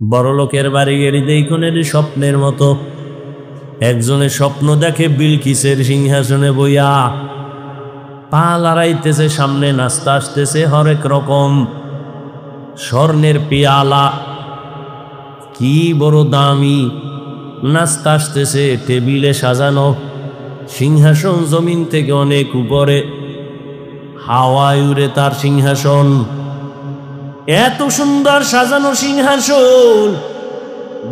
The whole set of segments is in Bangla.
বড়লোকের বাড়ি গাড়ি দেখুনের স্বপ্নের মতো। একজনে স্বপ্ন দেখে বিলকিসের সিংহাসনে বইয়া, পা লড়াইতেছে, সামনে নাস্তা আসতেছে হরেক রকম, স্বর্ণের পেয়ালা, কি বড় দামি নাস্তা আসতেছে, টেবিলে সাজানো, সিংহাসন জমিন থেকে অনেক উপরে, হাওয়ায় উড়ে তার সিংহাসন। এত সুন্দর সাজানো সিংহাসন,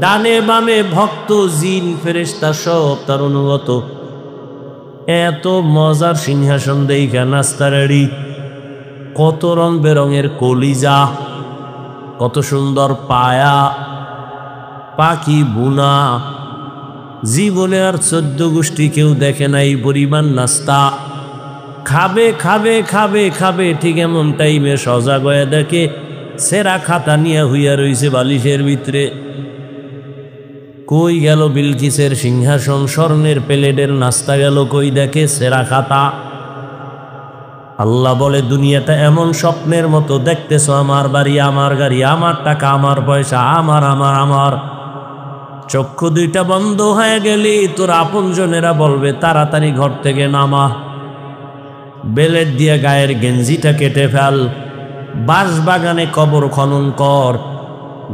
ডানে বামে ভক্ত জিন ফেরেশতা সব তার অনুগত। এত মজার সিংহাসন দেখা নাস্তা রেডি, কত রং বেরঙের কলিজা, কত সুন্দর পায়া, পাখি বুনা, জীবনে আর 14 গোষ্ঠী কেউ দেখে নাই পরিমাণ নাস্তা। খাবে খাবে খাবে খাবে, ঠিক এমন টাইমে সজাগ হয়ে দেখে সেরা খাতা নিয়ে হইয়া রইছে বালিশের ভিতরে। কই গেল বিলকিসের সিংহাসন, স্বর্ণের প্লেটের নাস্তা গেল কই, দেখে সেরা খাতা। আল্লাহ বলে, দুনিয়াটা এমন স্বপ্নের মতো দেখতেছ, আমার বাড়ি, আমার গাড়ি, আমার টাকা, আমার পয়সা, আমার আমার আমার। চক্ষু দুইটা বন্ধ হয়ে গেলি তোর আপনজনেরা বলবে তাড়াতাড়ি ঘর থেকে নামা, বেলেট দিয়ে গায়ের গেঞ্জিটা কেটে ফেল, বাঁশ বাগানে কবর খনন কর,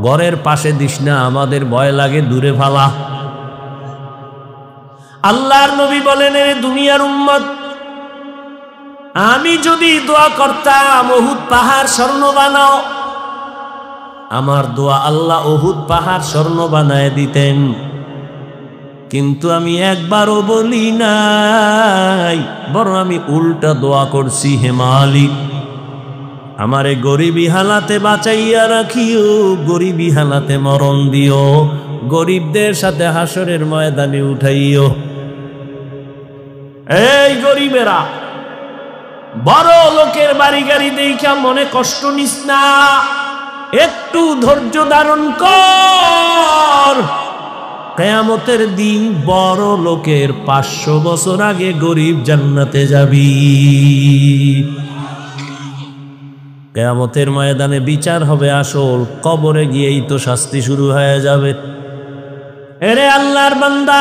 ঘরের পাশে দিস না, আমাদের ভয় লাগে, দূরে ফালা। আল্লাহর নবী বলেন, এ দুনিয়ার উম্মত, আমি যদি দোয়া করতাম উহুদ পাহাড় স্বর্ণ বানাও, আমার দোয়া আল্লাহ উহুদ পাহাড় স্বর্ণ বানায় দিতেন, কিন্তু আমি একবারও বলি নাই, বরং আমি উল্টা দোয়া করছি, হে মালিক আমারে গরিবী হালাতে বাঁচাইয়া রাখিও, গরিবী হালাতে মরণ দিও, গরিবদের সাথে হাসরের ময়দানে উঠাইও। এই গরিবেরা, বড় লোকের বাড়ি গাড়ি দেখা মনে কষ্ট নিস না, একটু ধৈর্য ধারণ কর। কিয়ামতের দিন বড় লোকের 500 বছর আগে গরিব জান্নাতে যাবি। কিয়ামতের ময়দানে বিচার হবে আসল, কবরে গিয়েই তো শাস্তি শুরু হয়ে যাবে। এরে আল্লাহর বান্দা,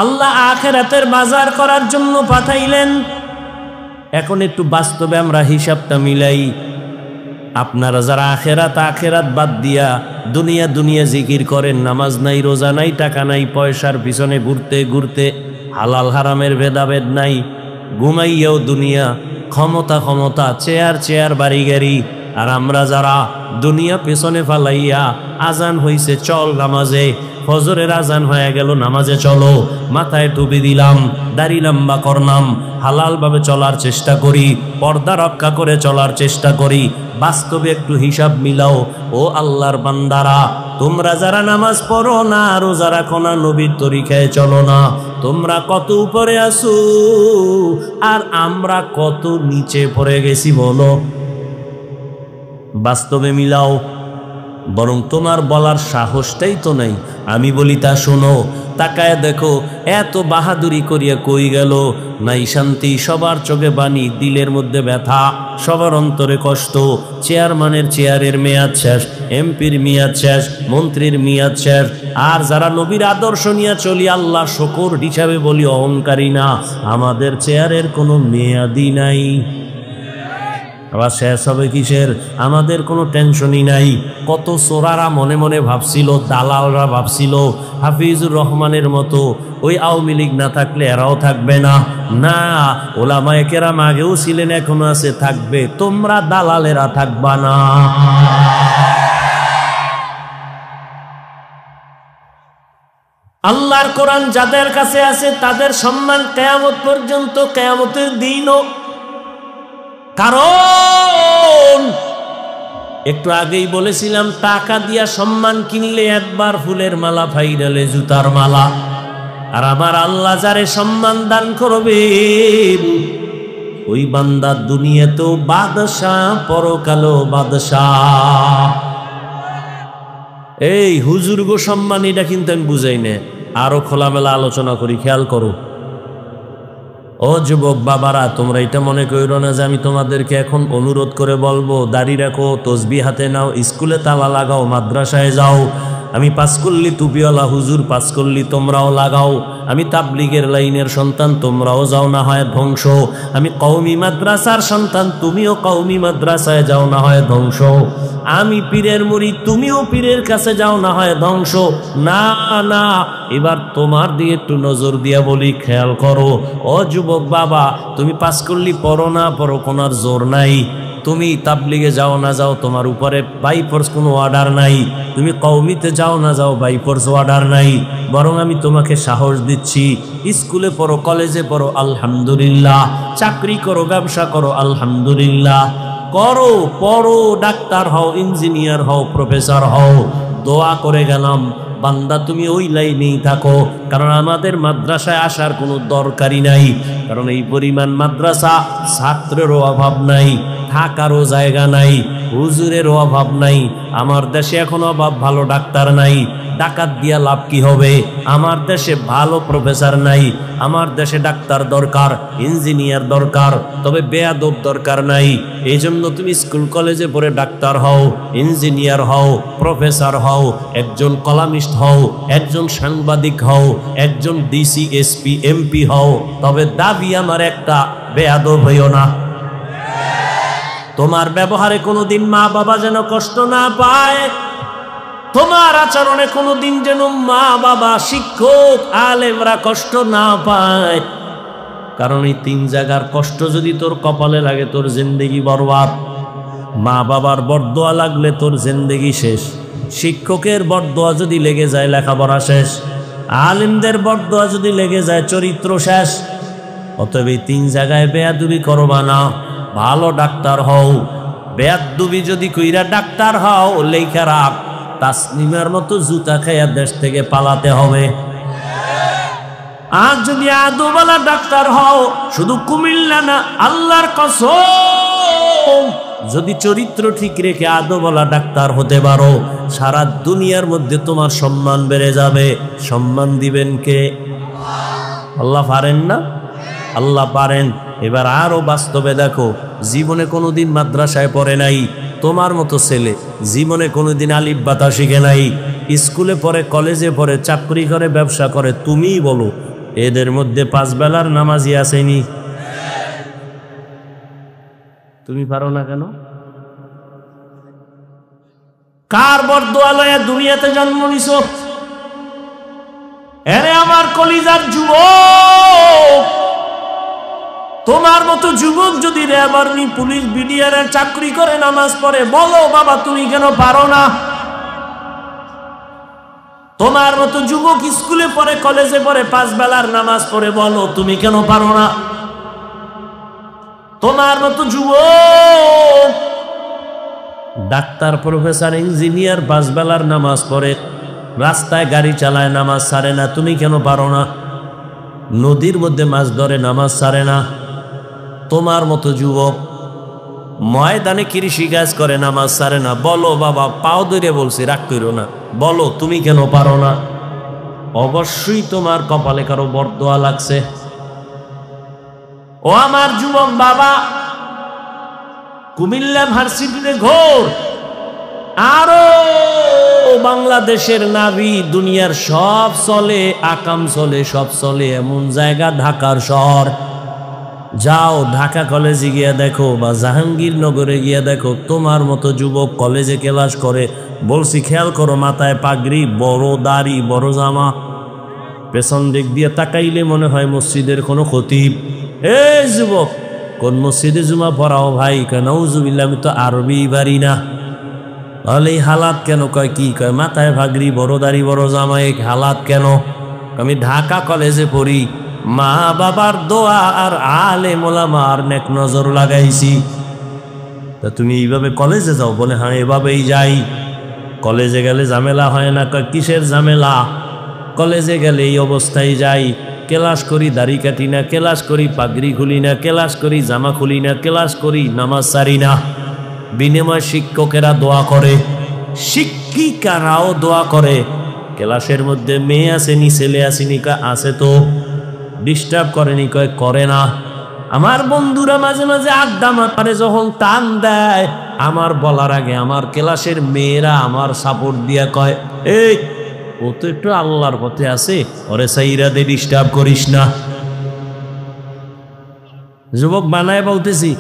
আল্লাহ আখিরাতের বাজার করার জন্য পাঠাইলেন। এখন একটু বাস্তবে আমরা হিসাবটা মিলাই। আপনারা যারা আখেরাত বাদ দিয়া দুনিয়া দুনিয়া জিকির করেন, নামাজ নাই, রোজা নাই, টাকা নাই, পয়সার পিছনে ঘুরতে ঘুরতে, হালাল হারামের ভেদাভেদ নাই, ঘুমাইয়াও দুনিয়া, ক্ষমতা ক্ষমতা, চেয়ার চেয়ার, বাড়ি গাড়ি, আর আমরা যারা দুনিয়া পেছনে ফালাইয়া, আজান হইছে চল নামাজে, ফজরের আজান হয়ে গেল নামাজে চলো, মাথায় টুপি দিলাম, দাড়ি লম্বা করলাম, হালাল ভাবে চলার চেষ্টা করি, পর্দা রক্ষা করে চলার চেষ্টা করি। বাস্তবে একটু হিসাব মিলাও। ও আল্লাহর বান্দারা, তোমরা যারা নামাজ পড়ো না, রোজা রাখো না, নবীর তরিকায় চলো না, তোমরা কত উপরে আসো আর আমরা কত নিচে পড়ে গেছি বলো। বাস্তবে মিলাও। বরং তোমার বলার সাহসটাই তো নাই। আমি বলি তা শোনো, তাকায় দেখো, এত বাহাদুরি করিয়া কই গেল, নাই শান্তি, সবার চোখে বাণী, দিলের মধ্যে ব্যথা, সবার অন্তরে কষ্ট। চেয়ারম্যানের চেয়ারের মেয়াদ শেষ, এমপির মেয়াদ শেষ, মন্ত্রীর মেয়াদ শেষ, আর যারা নবীর আদর্শ নিয়ে চলি, আল্লাহ শুকর হিসাবে বলি অহংকারী না, আমাদের চেয়ারের কোনো মেয়াদই নাই। আবার শেষ হবে কিসের? আমাদের কোনো টেনশনই নাই। কত চোরারা মনে মনে ভাবছিল, দালালরা ভাবছিল হাফিজুর রহমানের মতো ওই আওয়ামী লীগ না থাকলে এরাও থাকবে না। না, ওলামায়ে কেরাম আগেও ছিলেন, এখনো আছে, থাকবে। তোমরা দালালেরা থাকবা না। আল্লাহর কোরআন যাদের কাছে আছে তাদের সম্মান কিয়ামত পর্যন্ত, কিয়ামতের দিনও। কারণ একটু আগেই বলেছিলাম, টাকা দিয়া সম্মান কিনলে একবার ফুলের মালা, ফাইনালে জুতার মালা। আর আমার আল্লাহ যারে সম্মান দান করবেন, ওই বান্দা দুনিয়াতেও বাদশাহ, পরকালেও বাদশাহ। এই হুজুর গো সম্মান, এটা কিন্তু আমি বুঝাই না, আরো খোলামেলা আলোচনা করি, খেয়াল করো। ও যুবক বাবারা, তোমরা এটা মনে করো না যে আমি তোমাদেরকে এখন অনুরোধ করে বলবো দাড়ি রাখো, তসবিহ হাতে নাও, স্কুলে তালা লাগাও, মাদ্রাসায় যাও। আমি পাস করলি টুপিওয়ালা হুজুর, পাস করলি তোমরাও লাগাও। আমি তাবলিগের লাইনের সন্তান, তোমরাও যাও, না হয় ধ্বংস। আমি কওমি মাদ্রাসার সন্তান, তুমিও কওমি মাদ্রাসায় যাও, না হয় ধ্বংস। আমি পীরের মুরিদ, তুমিও পীরের কাছে যাও, না হয় ধ্বংস। না না, এবার তোমার দিয়ে একটু নজর দিয়া বলি, খেয়াল করো। ও যুবক বাবা, তুমি পাস করলি পড়ো না পড়ো, কোনার জোর নাই। তুমি তাবলিগে যাও না যাও, তোমার উপরে বাই ফোর্স কোনো অর্ডার নাই। তুমি কওমিতে যাও না যাও, বাই ফোর্স অর্ডার নাই। বরং আমি তোমাকে সাহস দিচ্ছি, স্কুলে পড়ো, কলেজে পড়ো, আলহামদুলিল্লাহ। চাকরি করো, ব্যবসা করো, আলহামদুলিল্লাহ। করো, পড়ো, ডাক্তার হও, ইঞ্জিনিয়ার হও, প্রফেসর হও। দোয়া করে গেলাম, বান্দা তুমি ওই লাইনেই থাকো। কারণ আমাদের মাদ্রাসায় আসার কোনো দরকারই নাই। কারণ এই পরিমাণ মাদ্রাসা, ছাত্রেরও অভাব নাই, থাকারও জায়গা নাই, হুজুরেরও অভাব নাই। আমার দেশে এখন অভাব, ভালো ডাক্তার নাই। ডাকাত দিয়া লাভ কি হবে? আমার দেশে ভালো প্রফেসর নাই। আমার দেশে ডাক্তার দরকার, ইঞ্জিনিয়ার দরকার, তবে বেয়াদব দরকার নাই। এই জন্য তুমি স্কুল কলেজে পড়ে ডাক্তার হও, ইঞ্জিনিয়ার হও, প্রফেসর হও, একজন কলামিস্ট হও, একজন সাংবাদিক হও, একজন ডিসি, এসপি, এমপি হও। তবে দাবি আমার একটা, বেয়াদব হইও না। তোমার ব্যবহারে কোনোদিন মা বাবা যেন কষ্ট না পায়। তোমার আচরণে কোনোদিন যেন মা বাবা, শিক্ষক, আলেমরা কষ্ট না পায়। কারণ এই তিন জায়গার কষ্ট যদি তোর কপালে লাগে, তোর জিন্দেগি বরবাদ। মা বাবার বরদোয়া লাগলে তোর জিন্দেগি শেষ। শিক্ষকের বরদোয়া যদি লেগে যায়, লেখাপড়া শেষ। আলেমদের বরদোয়া যদি লেগে যায়, চরিত্র শেষ। অতএব এই তিন জায়গায় বেয়াদবি করবা না। ভালো ডাক্তার হও। বেয়াদবি যদি কইরা ডাক্তার হও, লেখা রাখ, তাসনিমের মতো জুতা খাইয়া দেশ থেকে পালাতে হবে। আর যদি আদুবালা ডাক্তার হও, শুধু কুমিল্লা না, আল্লাহর কসম, যদি চরিত্র ঠিক রেখে আদুবালা ডাক্তার হতে পারো, সারা দুনিয়ার মধ্যে তোমার সম্মান বেড়ে যাবে। সম্মান দিবেন কে? আল্লাহ পারেন না? আল্লাহ পারেন। এবার আরো বাস্তবে দেখো, জীবনে কোনোদিন মাদ্রাসায় পড়ে নাই তোমার মতো ছেলে, জীবনে কোনোদিন আলিফ বাতা শিখে নাই, স্কুলে পড়ে, কলেজে পড়ে, চাকরি করে, ব্যবসা করে। তুমিই বলো, এদের মধ্যে 5 বেলার নামাজি আসেনি? তুমি পারো না কেন? কার বরদোয়া লয়া দুনিয়াতে জন্ম নিছো? এরে আমার কলিজার যুবক, তোমার মতো যুবক যদি র্যাব, আর্মি, পুলিশ, বিডিআর চাকরি করে, নামাজ পড়ে, বলো বাবা তুমি কেন পারো না? তোমার মতো যুবক স্কুলে পড়ে, কলেজে পড়ে, 5 বেলার নামাজ পড়ে, বলো তুমি কেন পারো না? তোমার মতো যুবক ডাক্তার, প্রফেসর, ইঞ্জিনিয়ার, 5 বেলার নামাজ পড়ে, রাস্তায় গাড়ি চালায়, নামাজ ছাড়ে না, তুমি কেন পারো না? নদীর মধ্যে মাছ ধরে, নামাজ ছাড়ে না। তোমার মতো যুবক ময়দানে কৃষি কাজ করে, নামাজ ছাড়ে না, বলো বাবা, পাও ধরে বলছি, রাগ করো না, বলো তুমি কেন পারো না? অবশ্যই তোমার কপালে কারো বরদোয়া লাগছে। ও আমার যুবক বাবা, কুমিল্লা ভার্সিটিতে ঘোর, আরো বাংলাদেশের নাভি, দুনিয়ার সব চলে, আকাম চলে, সব চলে এমন জায়গা ঢাকার শহর। যাও ঢাকা কলেজে গিয়া দেখো, বা জাহাঙ্গীরনগরে গিয়া দেখো, তোমার মতো যুবক কলেজে ক্লাস করে। বলছি খেয়াল করো, মাথায় পাগড়ি, বড় দাড়ি, বড় জামা, পেছন দিক দিয়ে তাকাইলে মনে হয় মসজিদের কোনো খতিব। এই যুবক, কোন মসজিদে জুমা পড়াও ভাই? কেন নাউজুবিল্লাহ, আমি তো আরবি পারি না। তাহলে এই হালাত কেন? কয় কি? কয় মাথায় পাগড়ি, বড় দাড়ি, বড় জামা, এই হালাত কেন? আমি ঢাকা কলেজে পড়ি, মা বাবার দোয়া আর আলেম ওলামার নেক নজর লাগাইছি। তা তুমি এইভাবে কলেজে যাও? বলে হ্যাঁ এভাবেই যাই। কলেজে গেলে ঝামেলা হয় না? কিসের ঝামেলা? কলেজে গেলে এই অবস্থায় যাই, ক্লাস করি, দাড়ি কাটি না, ক্লাস করি, পাগড়ি খুলি না, ক্লাস করি, জামা খুলি না, ক্লাস করি, নামাজ সারি না। বিনিময় শিক্ষকেরা দোয়া করে, শিক্ষিকারাও দোয়া করে। ক্লাসের মধ্যে মেয়ে আসেনি, ছেলে আসেনি? আছে তো। ডিস্টার্ব করেনি? কয় করে না। আমার বন্ধুরা মাঝে মাঝে আড্ডা মারে, যখন টান দেয় আমার বলার আগে আমার ক্লাসের মেয়েরা আমার সাপোর্ট দিয়া কয়, এই ও তো একটু আল্লাহর পথে আছে, ওরে সাইরা দে, ডিস্টার্ব করিস না। যুবক বানায় বলতেছি,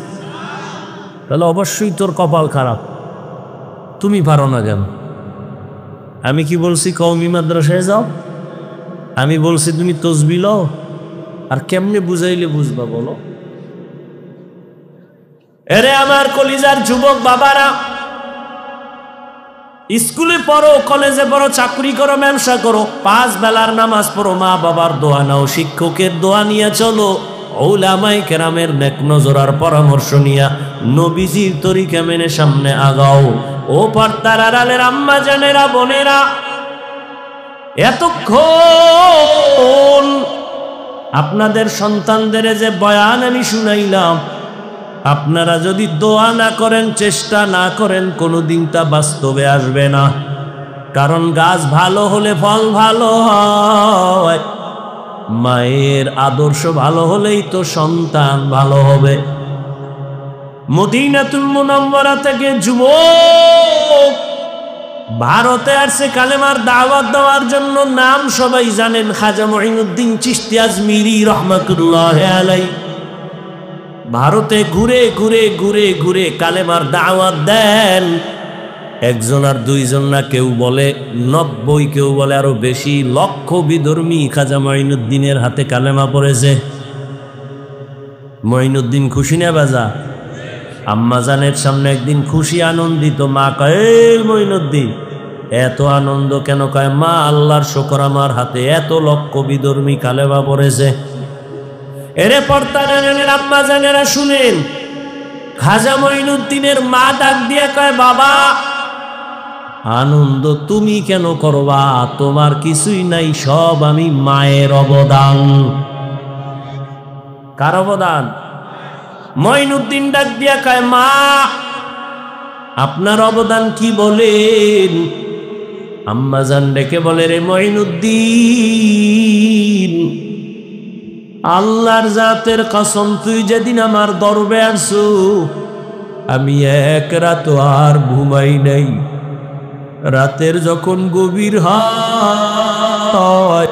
তাহলে অবশ্যই তোর কপাল খারাপ, তুমি পারো না কেন? আমি কি বলছি কওমি মাদ্রাসায় যাও? আমি বলছি তুমি তসবি লও? আর কেমনে বুঝাইলে বুঝবা বলো? এরে আমার কলিজার যুবক বাবারা, স্কুলে পড়ো, কলেজে পড়ো, চাকরি করো, ব্যবসা করো, 5 বেলার নামাজ পড়ো, মা বাবার দোয়া নাও, শিক্ষকের দোয়া নিয়ে চলো, উলামায়ে কেরামের নেক নজর আর পরামর্শ নিয়া নবীজির তরিকা মেনে সামনে আগাও। ও পর্দার আড়ালের আম্মা জানেরা, বোনেরা, এতক্ষণ আপনাদের সন্তানদের যে বয়ান আমি শুনাইলাম, আপনারা যদি দোয়া না করেন, চেষ্টা না করেন, কোনোদিন তা বাস্তবে আসবে না। কারণ গাছ ভালো হলে ফল ভালো হয়, মায়ের আদর্শ ভালো হলেই তো সন্তান ভালো হবে। মদিনাতুল মুনাওয়ারা থেকে যুবক ভারতে আসছে কালেমার দাওয়াত দেওয়ার জন্য। নাম সবাই জানেন, খাজা মুঈনুদ্দিন চিশতি আজমিরি রহমাতুল্লাহ আলাইহি। ভারতে ঘুরে ঘুরে ঘুরে ঘুরে কালেমার দাওয়াত দেন। একজন আর দুইজন না, কেউ বলে 90, কেউ বলে আরো বেশি, লক্ষ বিধর্মী খাজা মুঈনুদ্দিনের হাতে কালেমা পড়েছে। মুঈনুদ্দিন খুশি না বাজা? আম্মা জানের সামনে একদিন খুশি আনন্দিত, মা কয়, মুঈনুদ্দিন এত আনন্দ কেন? কয়, মা আল্লাহর শুকর, আমার হাতে এত লক্ষ বিধর্মী কালেমা পড়েছে। এরে পর্দার আম্মা জানেরা শুনেন, খাজা মুঈনুদ্দিনের মা ডাক দিয়ে কয়, বাবা আনন্দ তুমি কেন করবা? তোমার কিছুই নাই, সব আমি মায়ের অবদান। কার অবদান? মুঈনুদ্দিন ডাক দিয়া কয়, মা আপনার অবদান কি বলেন? আম্মা জান ডেকে বলে, রে মুঈনুদ্দিন, আল্লাহর জাতের কসম, তুই যেদিন আমার দরবারে আসছো, আমি এক রাত আর ঘুমাই নাই। রাতের যখন গভীর হয়,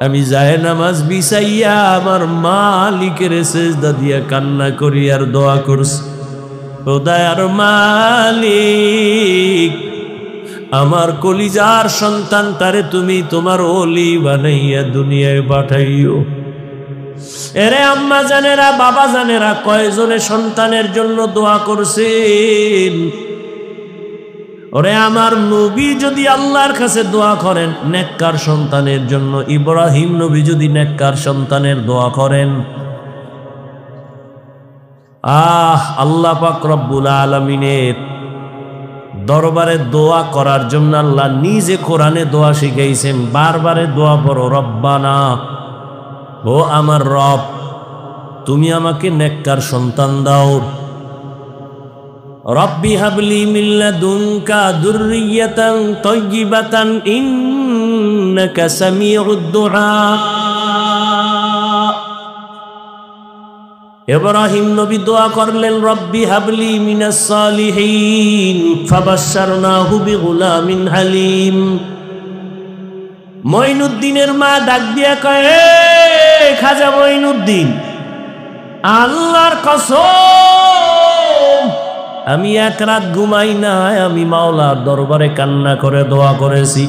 আমি জায়নামাজ বিছাইয়া আমার মালিকের সিজদা দিয়া কান্না করি আর দোয়া করছি, খোদার মালিক, আমার কলিজার সন্তান তারে তুমি তোমার ওলি বানাইয়া দুনিয়ায় পাঠাইও। এরে আম্মা জানেরা, বাবা জানেরা, কয়জনে সন্তানের জন্য দোয়া করছেন? ওরে আমার নবী যদি আল্লাহর কাছে দোয়া করেন নেককার সন্তানের জন্য, ইব্রাহিম নবী যদি নেককার সন্তানের দোয়া করেন, আল্লাহ পাক রব্বুল আলামিনের দরবারে দোয়া করার জন্য আল্লাহ নিজে কোরআনে দোয়া শিখাইছেন। বারবারে দোয়া পড়ো, রব্বানা, ও আমার রব, তুমি আমাকে নেককার সন্তান দাও। রব্বি হাবলি মিন লাদুনকা যুররিয়াতান তাইয়্যিবাতান ইন্নাকা সামিউদ দুআ। ইব্রাহিম নবী দোয়া করলেন, রব্বি হাবলি মিনাস সালিহিন ফাবাশশারনাহু বিগুলামিন হালিম। মুঈনুদ্দিনের মা ডাক দিয়া কয়, খাজা মুঈনুদ্দিন, আল্লাহর কসম, আমি এক রাত ঘুমাই নাই, আমি মাওলার দরবারে কান্না করে দোয়া করেছি।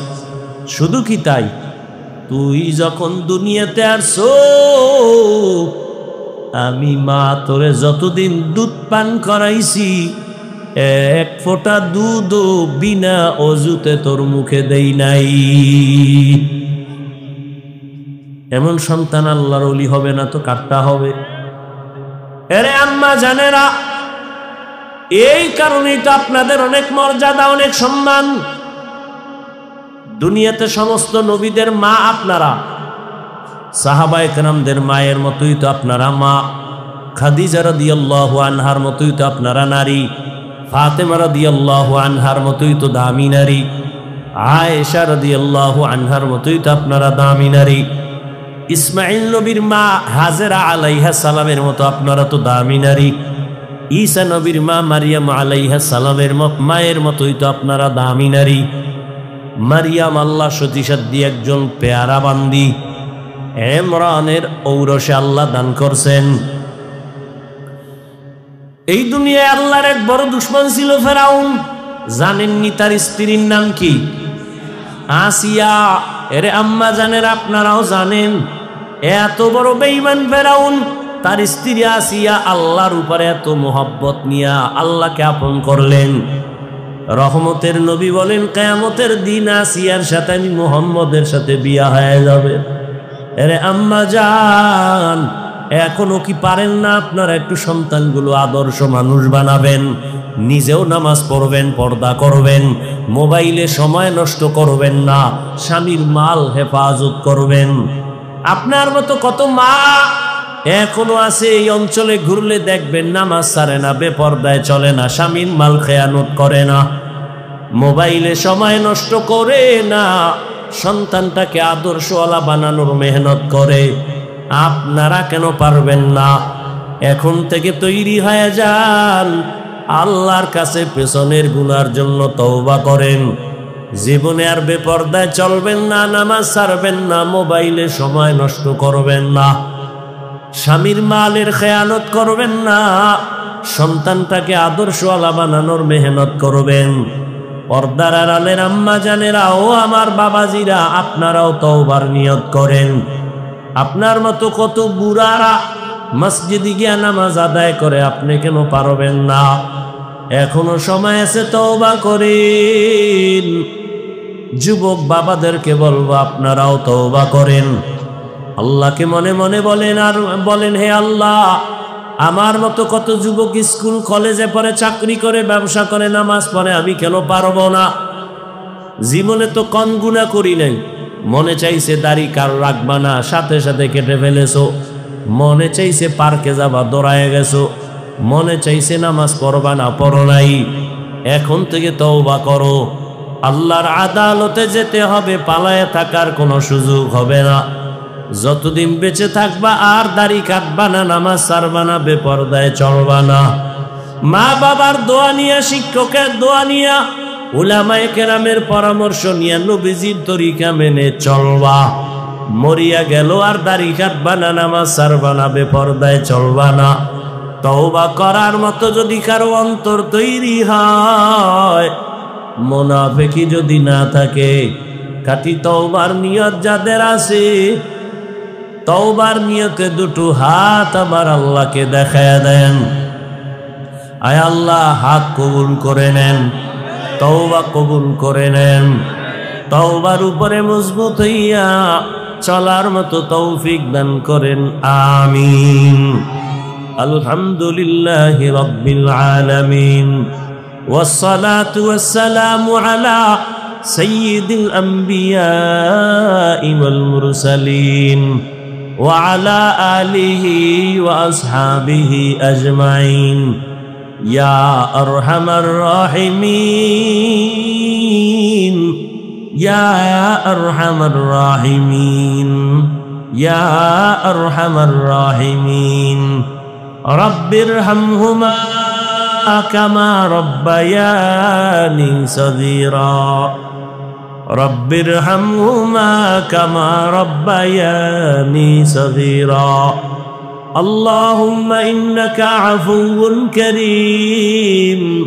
শুধু কি তাই, তুই যখন দুনিয়াতে আসছো, আমি মা তোরে যতদিন দুধ পান করাইছি, এক ফোঁটা দুধও বিনা অজুতে তোর মুখে দেই নাই। এমন সন্তান আল্লাহর ওলি হবে না তো কারটা হবে? এরে আম্মা জানেরা, এই কারণেই তো আপনাদের অনেক মর্যাদা, অনেক সম্মান। দুনিয়াতে সমস্ত নবীদের মা আপনারা, সাহাবায়ে কেরামদের মায়ের মতোই তো আপনারা মা। খাদিজা রাদিয়াল্লাহু আনহার মতোই তো আপনারা নারী, ফাতেমা রাদিয়াল্লাহু আনহার মতোই তো দামি নারী, আয়েশা রাদিয়াল্লাহু আনহার মতোই তো আপনারা দামি নারী, ইসমাইল নবীর মা হাজেরা আলাইহিস সালামের মতো আপনারা তো দামি নারী। ঈসা নবীর মা মারিয়াম আলাইহিস সালামের মায়ের মতোই তো আপনারা দামি নারী। মারিয়াম আল্লাহ সতীসাধ্যী একজন পেয়ারা বান্দি, ইমরানের ঔরসে আল্লাহ দান করছেন। এই দুনিয়ায় আল্লাহর এক বড় দুশমন ছিল ফেরাউন। জানেননি তার স্ত্রীর নাম কি? আসিয়া। এরে আম্মা জানেন, আপনারাও জানেন, এত বড় বেঈমান ফেরাউন, তার স্ত্রী আসিয়া আল্লাহর উপরে এত মোহাব্বত নিয়া আল্লাহকে আপন করলেন। রহমতের নবী বলেন, কিয়ামতের দিন আসিয়ার সাথে আমি মুহাম্মদের সাথে বিয়া হয়ে যাবে। এরে আম্মা জান, এখনো কি পারেন না আপনারা একটু সন্তানগুলো আদর্শ মানুষ বানাবেন? নিজেও নামাজ পড়বেন, পর্দা করবেন, মোবাইলে সময় নষ্ট করবেন না, স্বামীর মাল হেফাজত করবেন। আপনার মতো কত মা এখনো আছে এই অঞ্চলে, ঘুরলে দেখবেন নামাজ ছাড়ে না, বেপর্দায় চলে না, স্বামীর মাল খেয়ানত করে না, মোবাইলে সময় নষ্ট করে না, সন্তানটাকে আদর্শওয়ালা বানানোর মেহনত করে। আপনারা কেন পারবেন না? এখন থেকে তৈরি হয়ে যান, আল্লাহর কাছে পেছনের গুনার জন্য তওবা করেন। জীবনে আর বেপর্দায় চলবেন না, নামাজ ছাড়বেন না, মোবাইলে সময় নষ্ট করবেন না, স্বামীর মালের খেয়ানত করবেন না, সন্তানটাকে আদর্শওয়ালা বানানোর মেহনত করবেন। পর্দার আড়ালের আম্মা জানেরা ও আমার বাবাজিরা, আপনারাও তওবার নিয়ত করেন। আপনার মতো কত বুড়ারা মসজিদে গিয়া নামাজ আদায় করে, আপনি কেন পারবেন না? এখনো সময় আছে, তওবা করেন। যুবক বাবাদেরকে বলবো, আপনারাও তওবা করেন। আল্লাহকে মনে মনে বলেন, আর বলেন, হে আল্লাহ, আমার মতো কত যুবক স্কুল কলেজে পড়ে, চাকরি করে, ব্যবসা করে, নামাজ পড়ে, আমি কেন পারবো না? জীবনে তো কম গুনাহ করি নাই। মনে চাইছে দাড়ি কার রাখবা না, সাথে সাথে কেটে ফেলেছো। মনে চাইছে পার্কে যাবা, দৌড়ায় গেছো। মনে চাইছে নামাজ পড়বা না, পড়ো নাই। এখন থেকে তওবা করো। আল্লাহর আদালতে যেতে হবে, পালায়ে থাকার কোনো সুযোগ হবে না। যতদিন বেঁচে থাকবা আর দাড়ি কাটবা না, নামাজ ছাড়বা না, বেপরদায় চলবা না। মা বাবার দোয়া নিয়া, শিক্ষকের দোয়া নিয়া, উলামায়ে কেরামের পরামর্শ নিয়া, নবীজির তরিকা মেনে চলবা। মরিয়া গেল আর দাড়ি কাটবা না, নামাজ ছাড়বা না, বেপরদায় চলবা না। তওবা করার মতো যদি কারো অন্তর তৈরি হয়, মুনাফিকি যদি না থাকে, খাঁটি তওবার নিয়ত যাদের আছে, তওবার নিয়তে দুটো হাত আমার আল্লাহকে দেখায়া দেন। আয় আল্লাহ, হাত কবুল করে নেন, তওবা কবুল করে নেন। তওবার উপরে মজবুত হইয়া চলার মতো তৌফিক দান করেন, আমিন। আলহামদুলিল্লাহি রাব্বিল আলামিন, والصلاة والسلام على سيد الأنبياء والمرسلين وعلى آله وأصحابه أجمعين يا أرحم الراحمين يا أرحم الراحمين يا أرحم الراحمين رب ارحمهما كما ربياني صغيرا رب ارحمهما كما ربياني صغيرا اللهم إنك عفو كريم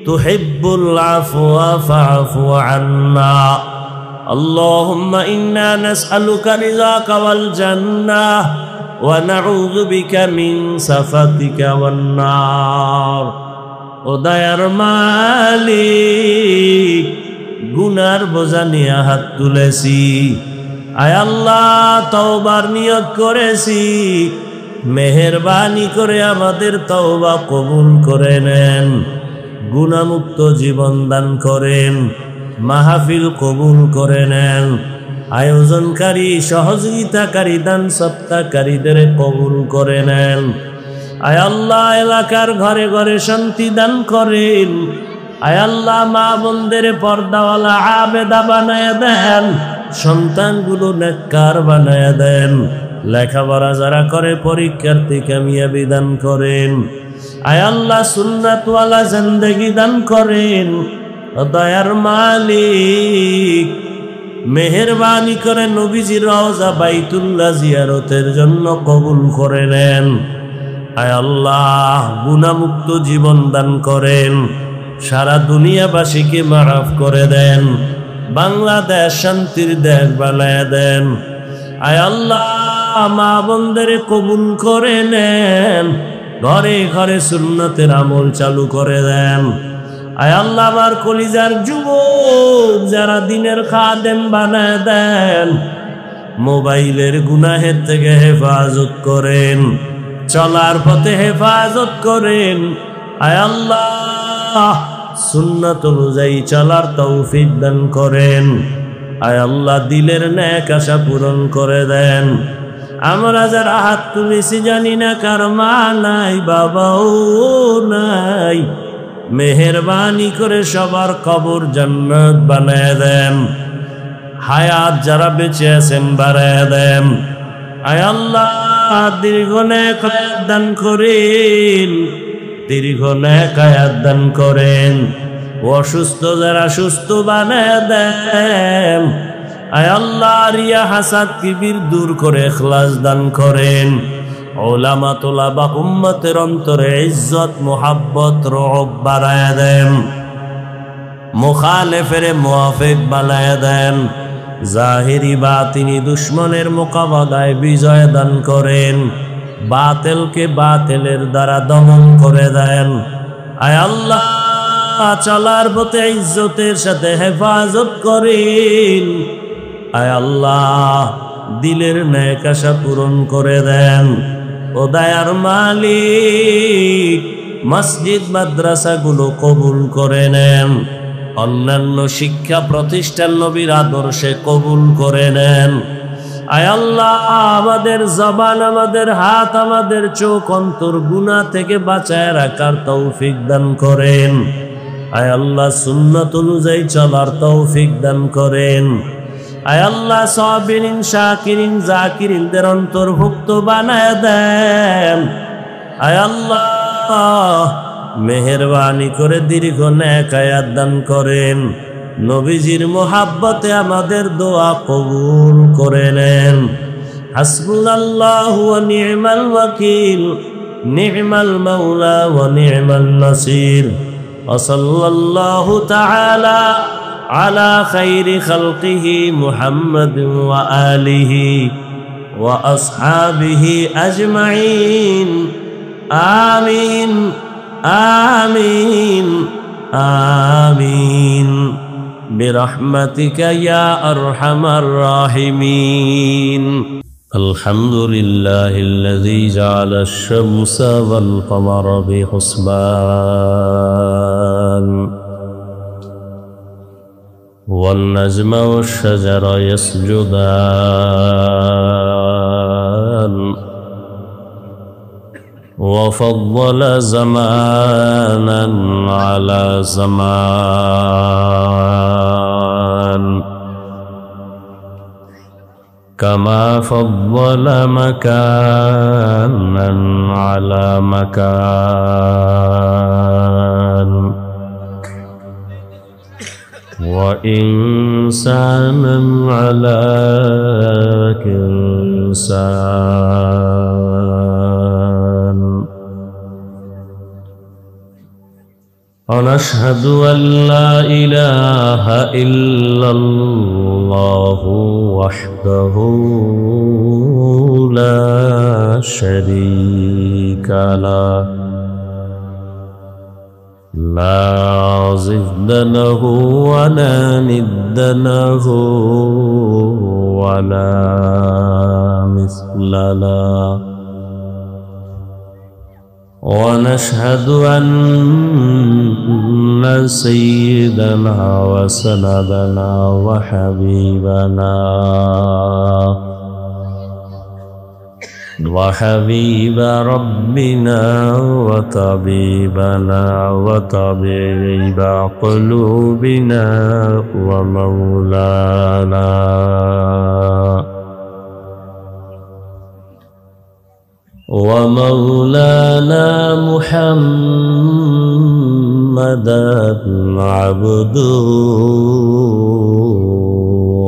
تحب العفو فاعف عنا اللهم إنا نسألك رضاك والجنة ونعوذ بك من سخطك والنار ও দয়ার মালিক, গুনার বোঝা নিয়ে হাত তুলেছি, আয় আল্লাহ তওবার নিয়ত করেছি, মেহেরবানি করে আমাদের তওবা কবুল করে নেন, গুনাহমুক্ত জীবন দান করেন, মাহফিল কবুল করে নেন, আয়োজনকারী, সহযোগিতাকারী, দান সত্তাকারীদের কবুল করে নেন। আয় আল্লাহ এলাকার ঘরে ঘরে শান্তি দান করেন। আয় আল্লাহ মা বোনদের পর্দাওয়ালা আবেদা বানায় দেন। সন্তানগুলো নেককার বানায়া দেন, লেখাপড়া যারা করে পরীক্ষার্থী কামিয়াবি দান করেন। আয় আল্লাহ সুন্নাতওয়ালা জিন্দেগি দান করেন। দয়ার মালিক মেহেরবানি করে নবীজির রওজা বাইতুল্লাহ জিয়ারতের জন্য কবুল করে নেন। আয় আল্লাহ গুনাহমুক্ত জীবন দান করেন, সারা দুনিয়াবাসীকে মাফ করে দেন, বাংলাদেশ শান্তির দেশ বানায় দেন। আয় আল্লাহ মা বোনদের কবুল করে নেন, ঘরে ঘরে সুন্নতের আমল চালু করে দেন। আয় আল্লাহ আমার কলিজার যুবক যারা দিনের খাদেম বানায় দেন, মোবাইলের গুনাহের থেকে হেফাজত করেন, চলার পথে হেফাজত করেন। আয় আল্লাহ সুন্নাত অনুযায়ী চলার তৌফিক দান করেন। আয় আল্লাহ দিলের নেক আশা পূরণ করে দেন। আমরা যারা হাত তুলেছি জানি না কার মা নাই বাবাও নাই, মেহেরবানি করে সবার কবর জান্নাত বানায় দেন। হায়াত যারা বেঁচে আছেন বাড়ায় দেন। আয় আল্লাহ দীর্ঘ নেক হায়াত দান করেন, দীর্ঘ নেক হায়াত দান করেন। অসুস্থ যারা সুস্থ বানায় দেন। আয় আল্লাহ রিয়া হাসাদ কিবির দূর করে ইখলাস দান করেন। উলামা তুলাবা উম্মতের অন্তরে ইজ্জত মুহাব্বত রহব বাড়ায় দেন, মুখালেফের মুওয়াফিক বানায় দেন। জাহিরি বাতিনি দুশ্মনের মোকাবেলায় বিজয় দান করেন, বাতিলকে বাতিলের দ্বারা দমন করে দেন। আয় আল্লাহ চলার পথে ইজ্জতের সাথে হেফাজত করেন। আয় আল্লাহ দিলের নেক আশা পূরণ করে দেন। ও দয়ার মালিক মসজিদ মাদ্রাসাগুলো কবুল করে নেন, অন্যান্য শিক্ষা প্রতিষ্ঠান নবীর আদর্শে কবুল করে নেন। আয় আল্লাহ আমাদের জবান, আমাদের হাত, আমাদের চোখ, অন্তর গুনাহ থেকে বাঁচায় রাখার তৌফিক দান করেন। আয় আল্লাহ সুন্নাত অনুযায়ী চলার তৌফিক দান করেন। আয় আল্লাহ সাবিরিন শাকিরিন জাকিরিনদের অন্তর্ভুক্ত বানায় দেন। আয় আল্লাহ মেহেরবানি করে দীর্ঘ নেক হায়াত দান করেন। নবীজির মোহাব্বতে আমাদের দোয়া কবুল করে নেন। হাসবুনাল্লাহু ওয়া নি'মাল ওয়াকিল, নি'মাল মাওলা ওয়া নি'মান নাসির। ওয়া সাল্লাল্লাহু তাআলা আলা খাইরি খালকিহি মুহাম্মাদিন ওয়া আলিহি ওয়া আসহাবিহি আজমাইন। আমিন আমিন আমিন বিরহমাতিকা ইয়া আরহামার রাহিমিন। আলহামদুলিল্লাহিল্লাযী জাআলা আশ-শামসা ওয়াল কমারা বিহুসবান ওয়ান নাজমা ওয়াশ-শাজারা ইয়াসজুদান وفضل زمانا على زمان كما فضل مكانا على مكان وإنسانا على إنسان. ونشهد أن لا إله إلا الله وحده لا شريك له لا ضد له ولا ند له ولا مثل له. ونشهد أن سيدنا وسندنا وحبيبنا وحبيب ربنا وطبيبنا وطبيب قلوبنا ومولانا محمدا عبده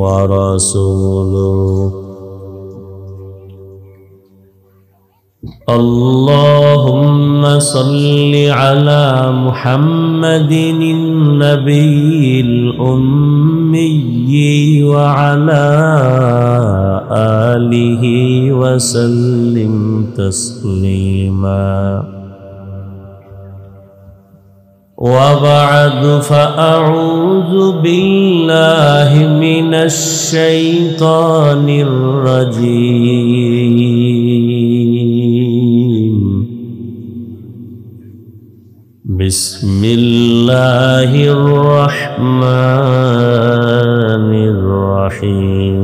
ورسوله اللهم صل على محمد النبي الأمي وعلى آله وسلم تسليما وبعد فأعوذ بالله من الشيطان الرجيم بسم الله الرحمن الرحيم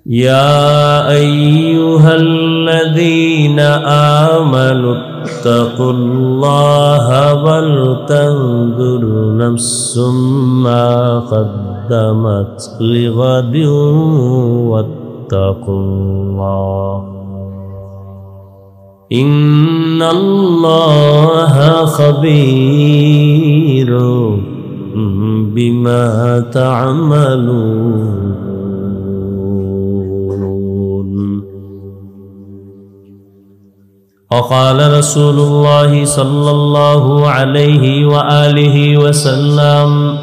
يا أيها الذين آمنوا اتقوا الله ولتنظر نفس ما قدمت لغد واتقوا الله إن الله خبير بما تعملون وقال رسول الله صلى الله عليه وآله وسلم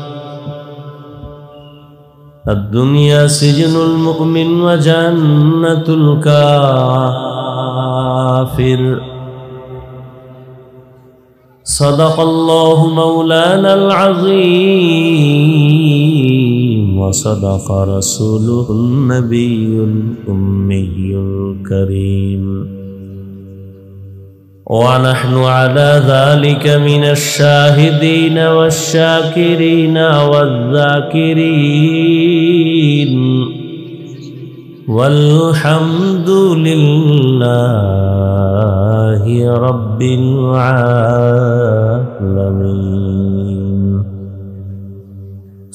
الدنيا سجن المؤمن وجنة الكافر صدق الله مولانا العظيم وصدق رسوله النبي الأمي الكريم ونحن على ذلك من الشاهدين والشاكرين والذاكرين والحمد لله رب العالمين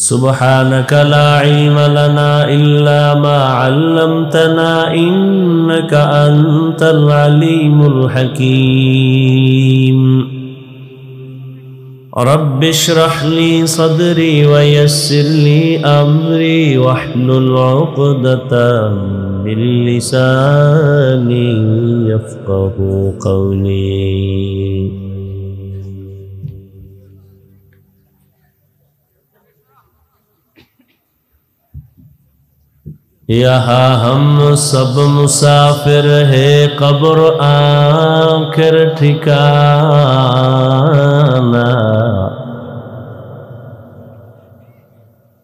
سبحانك لا علم لنا إلا ما علمتنا إنك أنت العليم الحكيم رب اشرح لي صدري ويسر لي أمري واحلل عقدة من لساني يفقه قولي यहाँ हम सब मुसाफिर है कब्र आखिर ठिकाना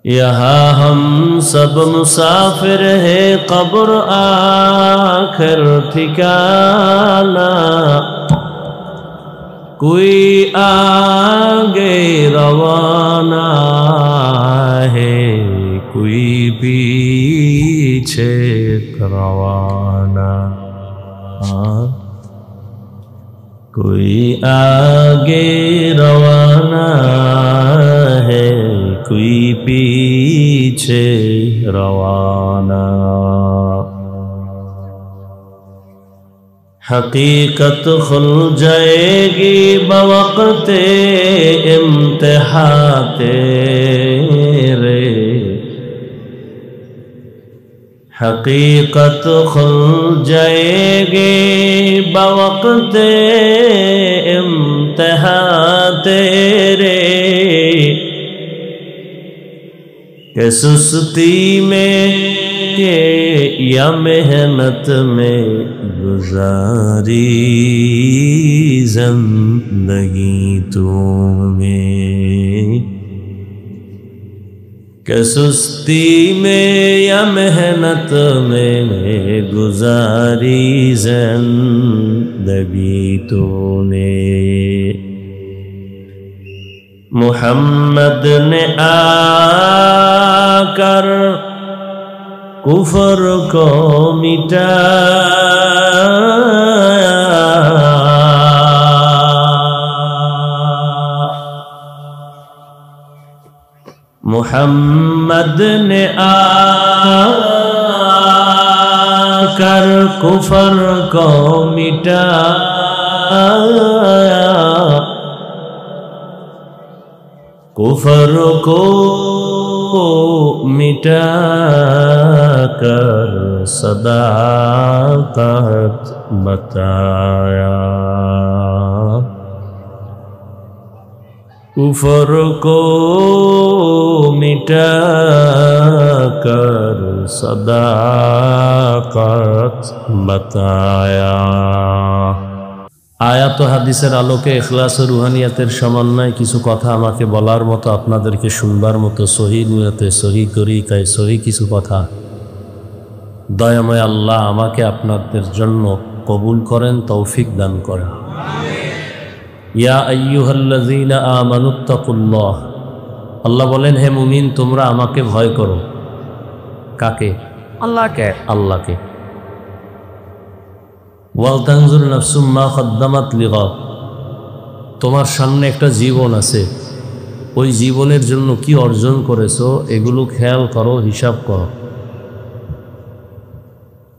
यहाँ हम सब मुसाफिर है कब्र आखिर ठिकाना कोई आगे रवाना है कोई पीछे रवाना कोई आगे रवाना है कोई पीछे रवाना हकीकत खुल जाएगी बवक़्ते इम्तिहान तेरे हकीकत खुल जाएगी बवक़्ते इम्तिहान तेरे के सुस्ती में या मेहनत में गुजारी ज़िंदगी तुम्हें के सुस्ती में या मेहनत में गुजारी ज़िंदगी तूने मोहम्मद ने आकर कुफर को मिटाया, मोहम्मद ने आकर कुफर को मिटाया, कुफर को मिटाकर सदाकत बताया, कुफर को मिटाकर सदाकत बताया। आयात ও হাদিসের আলোকে ইখলাস ও রুহানিয়াতের সমন্বয়ে কিছু কথা আমাকে বলার মতো, আপনাদেরকে শুনবার মতো সহি নিয়তে সহি তরিকায় সহি কিছু কথা দয়াময় আল্লাহ আমাকে আপনাদের জন্য কবুল করেন, তৌফিক দান করেন। ইয়া আইয়ুহাল্লাযীনা আমানুত্তাকুল্লাহ, আল্লাহ বলেন হে মুমিন তোমরা আমাকে ভয় করো। কাকে? আল্লাহকে। আল্লাহকে। ওয়াল তানজুর নাফসুম মা কদ্দামাত লিগাদ, তোমার সামনে একটা জীবন আছে, ওই জীবনের জন্য কি অর্জন করেছো এগুলো খেয়াল করো, হিসাব করো।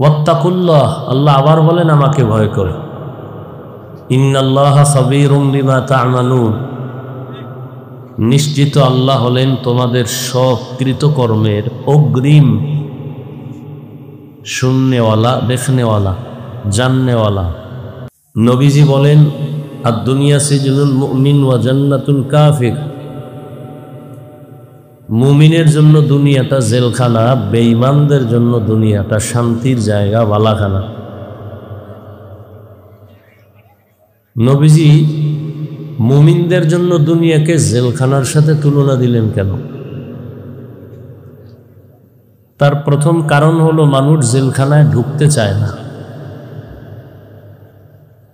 ওয়াত্তাকুল্লাহ, আল্লাহ আবার বলেন আমাকে ভয় করো। ইন্নাল্লাহা খাবীরুম বিমা তা'মালুন, নিশ্চিত আল্লাহ হলেন তোমাদের সব কৃতকর্মের অগ্রিম শুননেওয়ালা, দেখনেওয়ালা, জাননেওয়ালা। নবীজি বলেন আদ-দুনিয়া সিজনুল মুমিন ওয়া জান্নাতুল কাফির, মুমিনের জন্য দুনিয়াটা জেলখানা, বেঈমানদের জন্য দুনিয়াটা শান্তির জায়গা, বালাখানা। নবীজি মুমিনদের জন্য দুনিয়াকে জেলখানার সাথে তুলনা দিলেন কেন? তার প্রথম কারণ হলো মানুষ জেলখানায় ঢুকতে চায় না।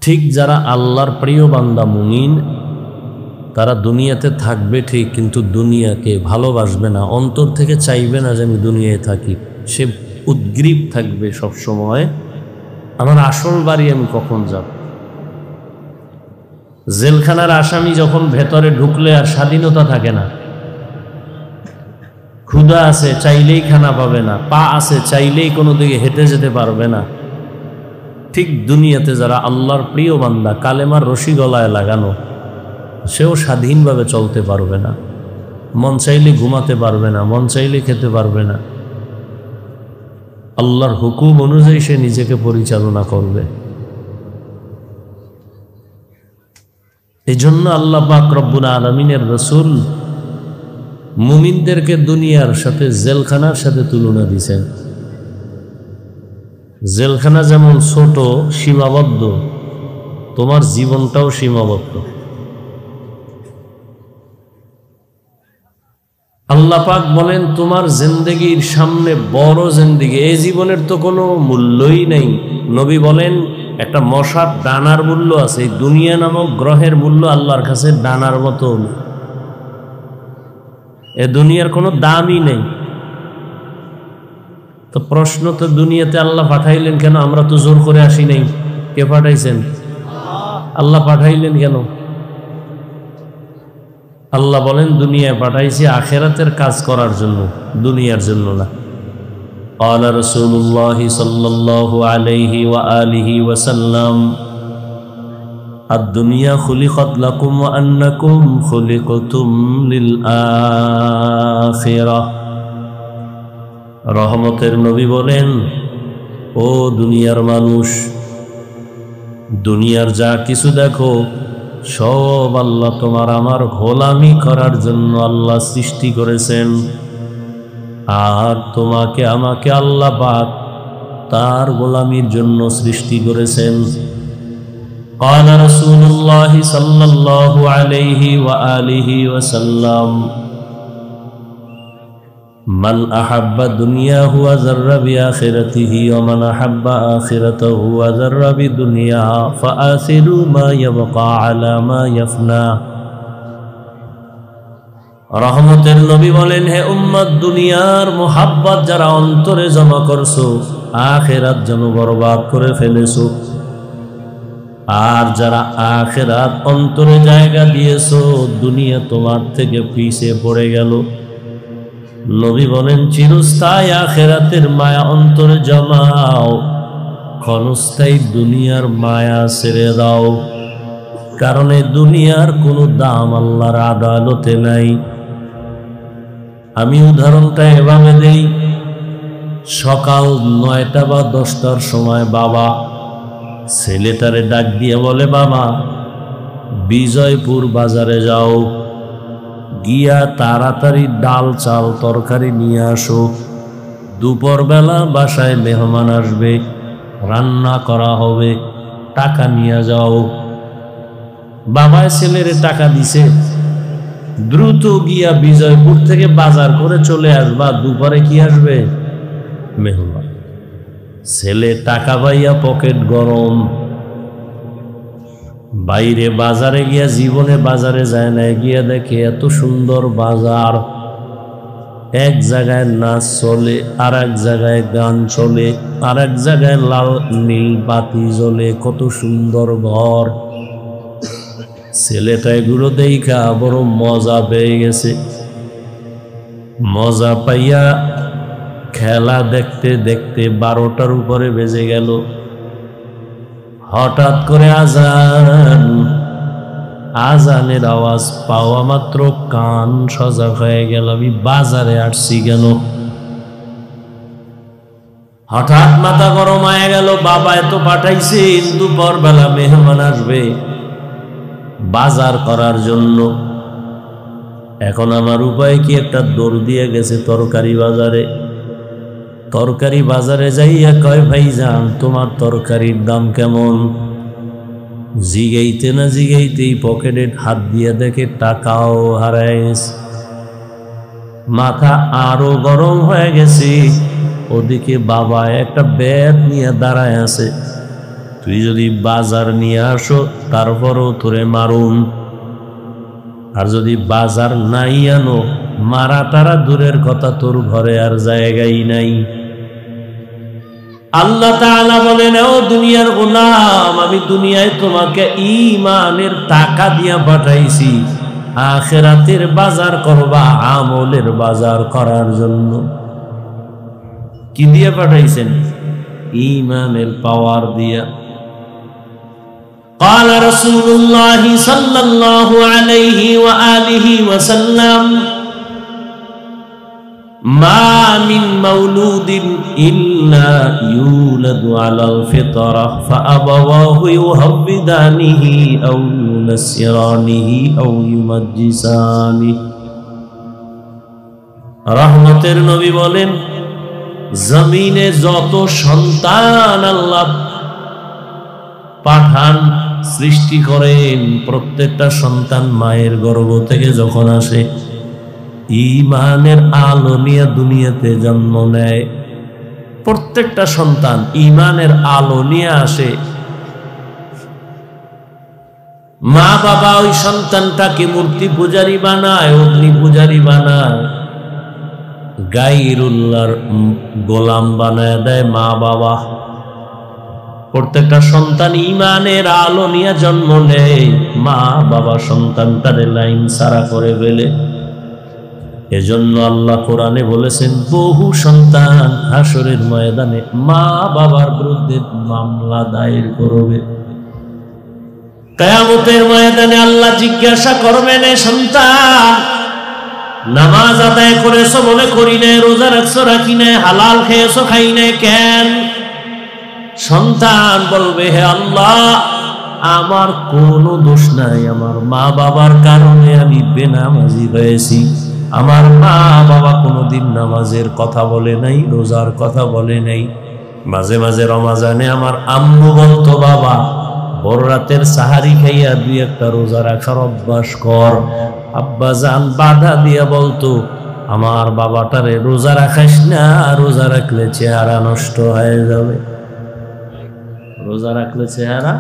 ঠিক যারা আল্লাহর প্রিয় বান্দা মুমিন, তারা দুনিয়াতে থাকবে ঠিক, কিন্তু দুনিয়াকে ভালোবাসবে না, অন্তর থেকে চাইবে না যে আমি দুনিয়ায় থাকি। সে উদ্গ্রীব থাকবে সব সময়, আমার আসল বাড়ি আমি কখন যাব। জেলখানার আসামি যখন ভেতরে ঢুকলে আর স্বাধীনতা থাকে না। ক্ষুধা আছে, চাইলেই খানা পাবে না। পা আছে, চাইলেই কোনো দিকে হেঁটে যেতে পারবে না। ঠিক দুনিয়াতে যারা আল্লাহর প্রিয় বান্দা, কালেমার রশি গলায় লাগানো, সেও স্বাধীনভাবে চলতে পারবে না। মন চাইলে ঘুমাতে পারবে না, মন চাইলে খেতে পারবে না। আল্লাহর হুকুম অনুযায়ী সে নিজেকে পরিচালনা করবে। এই জন্য আল্লাহ পাক রব্বুল আলামিনের রাসূল মুমিনদেরকে দুনিয়ার সাথে জেলখানার সাথে তুলনা দিয়েছেন। জেলখানা যেমন ছোট, সীমাবদ্ধ, তোমার জীবনটাও সীমাবদ্ধ। আল্লাহ পাক বলেন তোমার জিন্দেগির সামনে বড় জিন্দেগি, এই জীবনের তো কোনো মূল্যই নেই। নবী বলেন একটা মশার ডানার মূল্য আছে, এই দুনিয়া নামক গ্রহের মূল্য আল্লাহর কাছে ডানার মতো। এ দুনিয়ার কোনো দামই নেই। তো প্রশ্ন তো দুনিয়াতে আল্লাহ পাঠাইলেন কেন? আমরা তো জোর করে আসি নাই। কে পাঠাইছেন? আল্লাহ পাঠাইলেন কেন? আল্লাহ বলেন দুনিয়ায় পাঠাইছি আখিরাতের কাজ করার জন্য, দুনিয়ার জন্য না। قال رسول الله صلى الله عليه وآله وسلم الدنيا خلقت لكم وأنكم خلقتم للآخرة। রহমতের নবী বলেন ও দুনিয়ার মানুষ, দুনিয়ার যা কিছু দেখো সব আল্লাহ তোমার আমার গোলামি করার জন্য আল্লাহ সৃষ্টি করেছেন। আর তোমাকে আমাকে আল্লাহ পাক তার গোলামির জন্য সৃষ্টি করেছেন। قال رسول الله صلى الله عليه وآله وسلم من أحب دنياه وذر بآخرته ومن أحب آخرته وذر بدنيا فآثروا ما يبقى على ما يفنى। রহমতের নবী বলেন, হে উম্মত, দুনিয়ার মোহাব্বত যারা অন্তরে জমা করছো, আখিরাত যেন বরবাদ করে ফেলেছো। আর যারা আখিরাত অন্তরে জায়গা দিয়েছো, দুনিয়া তোমার থেকে পিছিয়ে পড়ে গেল। নবী বলেন, চিরস্থায়ী আখিরাতের মায়া অন্তরে জমাও, ক্ষণস্থায়ী দুনিয়ার মায়া ছেড়ে দাও। কারণ এই দুনিয়ার কোনো দাম আল্লাহর আদালতে নাই। আমি উদাহরণটা এভাবে দেই, সকাল 9টা বা 10টার সময় বাবা ছেলেটারে ডাক দিয়ে বলে, বাবা বিজয়পুর বাজারে যাও, গিয়া তাড়াতাড়ি ডাল চাল তরকারি নিয়ে আসো, দুপুরবেলা বাসায় মেহমান আসবে, রান্না করা হবে, টাকা নিয়ে যাও। বাবায় ছেলেরে টাকা দিছে, দ্রুত গিয়া বিজয়পুর থেকে বাজার করে চলে আসবা, দুপুরে কি আসবে? মেহমান। ছেলে টাকা পাইয়া পকেট গরম, বাইরে বাজারে গিয়া, জীবনে বাজারে যায় না, গিয়া দেখে এত সুন্দর বাজার, এক জায়গায় নাচ চলে, আর এক জায়গায় গান চলে, আর এক জায়গায় লাল নীল বাতি জ্বলে, কত সুন্দর ঘর। ছেলেটা এগুলো দেখা বড় মজা পেয়ে গেছে। মজা পাইয়া খেলা দেখতে দেখতে 12টার উপরে বেজে গেল। হঠাৎ করে আজানের আওয়াজ পাওয়া মাত্র কান সজাগ হয়ে গেল, আমি বাজারে আসছি কেন? হঠাৎ মাথা গরম হয়ে গেল, বাবা এত পাঠাইছে, দুপুর বেলা মেহমান আসবে বাজার করার জন্য। এখন আমার উপায় কি? একটা দৌড় দিয়ে গেছে তরকারি বাজারে। তরকারি বাজারে যাইয়া কয়, ভাইজান তোমার তরকারির দাম কেমন? জিগাইতে না জিগাইতেই পকেটে হাত দিয়ে দেখে টাকাও হারায় গেছে। মাথা আরো গরম হয়ে গেছে। ওদিকে বাবা একটা ব্যাগ নিয়ে দাঁড়ায় আছে, তুই যদি বাজার নিয়ে আসো তারপরও তোরে মারুন, আর যদি বাজার নাই আনো, মারা তারা দূরের কথা, তোর ঘরে আর জায়গাই নাই। আল্লাহ তাআলা বলেন, ও দুনিয়ার গোলাম, আমি দুনিয়ায় তোমাকে ঈমানের টাকা দিয়া পাঠাইছি, আখিরাতের বাজার করবা, আমলের বাজার করার জন্য। কি দিয়ে পাঠাইছেন? ঈমানের পাওয়ার দিয়া। قال رسول الله صلى الله عليه وآله وسلم ما من مولود إلا يولد على الفطرة فأبواه يهودانه أو ينصرانه أو يمجسانه। রহমতের নবী বলেন, জমিনে যত সন্তান আল্লাহ পাঠান, সৃষ্টি করেন, প্রত্যেকটা সন্তান মায়ের গর্ভ থেকে যখন আসে, ঈমানের আলো নিয়ে দুনিয়াতে জন্ম নেয়। প্রত্যেকটা সন্তান ঈমানের আলো নিয়ে আসে। মা বাবা ওই সন্তানটাকে মূর্তি পূজারী বানায়, অগ্নি পূজারী বানায়, গায়রুল্লাহর গোলাম বানায় দেয় মা বাবা। প্রত্যেকটা সন্তান ঈমানের আলো নিয়ে জন্ম নেয়, মা বাবা সন্তানটারে লাইন ছাড়া করে ফেলে। এজন্য আল্লাহ কোরআনে বলেছেন, বহু সন্তান হাসরের ময়দানে মা বাবার বিরুদ্ধে মামলা দায়ের করবে। কিয়ামতের ময়দানে আল্লাহ জিজ্ঞাসা করবেন, এ সন্তান নামাজ আদায় করেছো বলে করি নাই, রোজা রাখছো রাখি নাই, হালাল খেয়েছো খাই নাই, কেন? সন্তান বলবে, হে আল্লাহ, আমার কোনো দোষ নাই, আমার মা বাবার কারণে আমি বেনামাজি হয়েছি। আমার মা বাবা কোনোদিন নামাজের কথা বলে নাই, রোজার কথা বলে নাই। মাঝে মাঝে রমাজানে আমার আম্মু বলতো, বাবা ভোর রাতের সাহারি খাইয়া 2-1টা রোজা রাখার অভ্যাস কর। আব্বা জান বাধা দিয়া বলতো, আমার বাবাটারে রোজা রাখাইস না, রোজা রাখলে চেহারা নষ্ট হয়ে যাবে, রোজা রাখলে চেহারা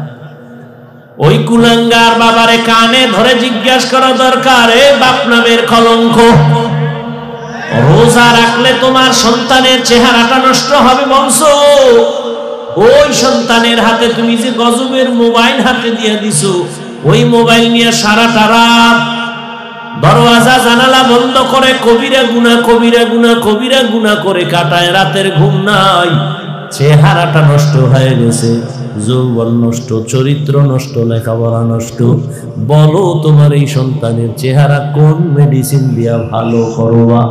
ওই কুলাঙ্গার বাবারে কানে ধরে জিজ্ঞাসা করা দরকার, এ বাপ নামের কলঙ্ক, রোজা রাখলে তোমার সন্তানের চেহারাটা নষ্ট হবে বলছো, ওই সন্তানের হাতে তুমি যে গজবের মোবাইল হাতে দিয়ে দিছো, ওই মোবাইল নিয়ে সারাটা রাত দরওয়াজা জানালা বন্ধ করে কবিরা গুনাহ কবিরা গুনাহ কবিরা গুনাহ করে কাটায়, রাতের ঘুম নাই, চেহারাটা নষ্ট হয়ে গেছে, যৌবন নষ্ট, চরিত্র নষ্ট, লেখাপড়া নষ্ট। বলো তোমার এই সন্তানের চেহারা কোন মেডিসিন দিয়া ভালো করবা?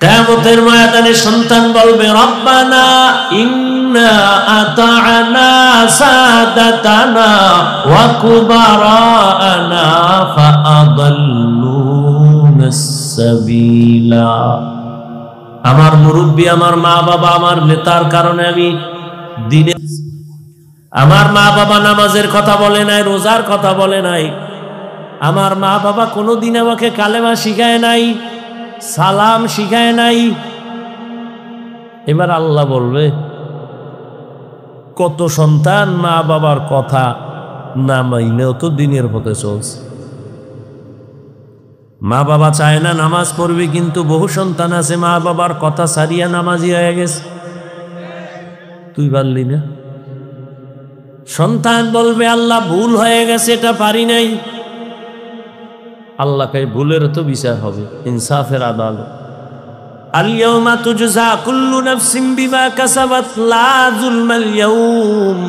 কিয়ামতের ময়দানে সন্তান বলবে, রব্বানা ইন্না আতা'না সাদাতানা ওয়া কুবারানা ফাআদাল্লুনাস সাবিলা। আমার মুরব্বী, আমার মা বাবা, আমার নেতার কারণে আমি দিনে, আমার মা বাবা নামাজের কথা বলে নাই, রোজার কথা বলে নাই, আমার মা বাবা কোনোদিন আমাকে কালেমা শিখায় নাই, সালাম শিখায় নাই। এবার আল্লাহ বলবে, কত সন্তান মা বাবার কথা না মাইনেও তো দিনের পথে চলছে। মা বাবা চায় না নামাজ পড়বে, কিন্তু বহু সন্তান আছে মা বাবার কথা সারিয়া নামাজি হয়ে গেছে। তুই পারলি না? সন্তান বলবে, আল্লাহ ভুল হয়ে গেছে, এটা পারি নাই। আল্লাহকে ভুলের তো বিচার হবে, ইনসাফের আদালত। আল ইয়াউমা তুজজা কুল্লু নাফসিন বিমা কাসাবাত লা যুলমাল ইয়াউম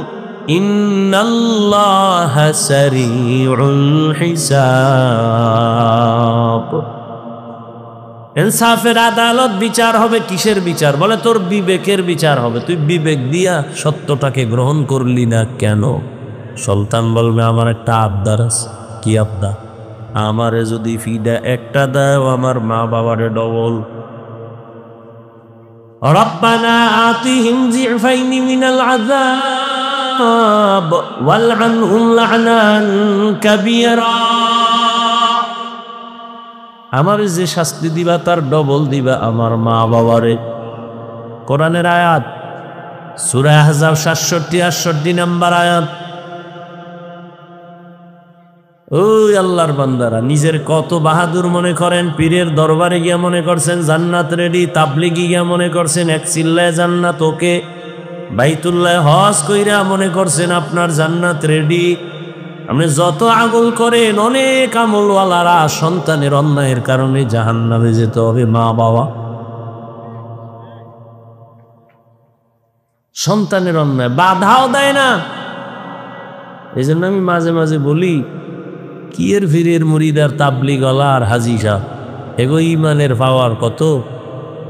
ইন্নাল্লাহা সারিউল হিসাব। ইনসাফের আদালত, বিচার হবে। কিসের বিচার? বলে তোর বিবেকের বিচার হবে। তুই বিবেক দিয়া সত্যটাকে গ্রহণ করলি না কেন? সন্তান বলবে, আমার একটা আবদার আছে। কি আবদার? আমারে যদি ফিডা একটা দাও, আমার মা বাবারে ডবল। রব্বানা আতিহিম যিফাইনি মিনাল আযাব ওয়ালআনহুম লা'নান কাবীরা। আমার যে শাস্তি দিবা তার ডবল দিবা আমার মা বাবারে। কোরআনের আয়াত, সূরা আহজাব 67-68 নম্বর আয়াত। ওই আল্লাহর বান্দারা নিজের কত বাহাদুর মনে করেন, পীরের দরবারে গিয়া মনে করছেন জান্নাত রেডি, তাবলিগি গিয়া মনে করছেন এক চিল্লায় জান্নাত ওকে, বাইতুল্লাহ হজ কইরা মনে করছেন আপনার জান্নাত রেডি। আপনি যত আমল করেন, অনেক আমলওয়ালারা সন্তানের অন্যায়ের কারণে জাহান্নামে যেতে হবে। মা বাবা সন্তানের অন্যায় বাধাও দেয় না। এই জন্য আমি মাঝে মাঝে বলি, কিয়ের ফিরের মুরিদার তাবলিগওয়ালা আর হাজি সাহ, এগো ইমানের পাওয়ার কত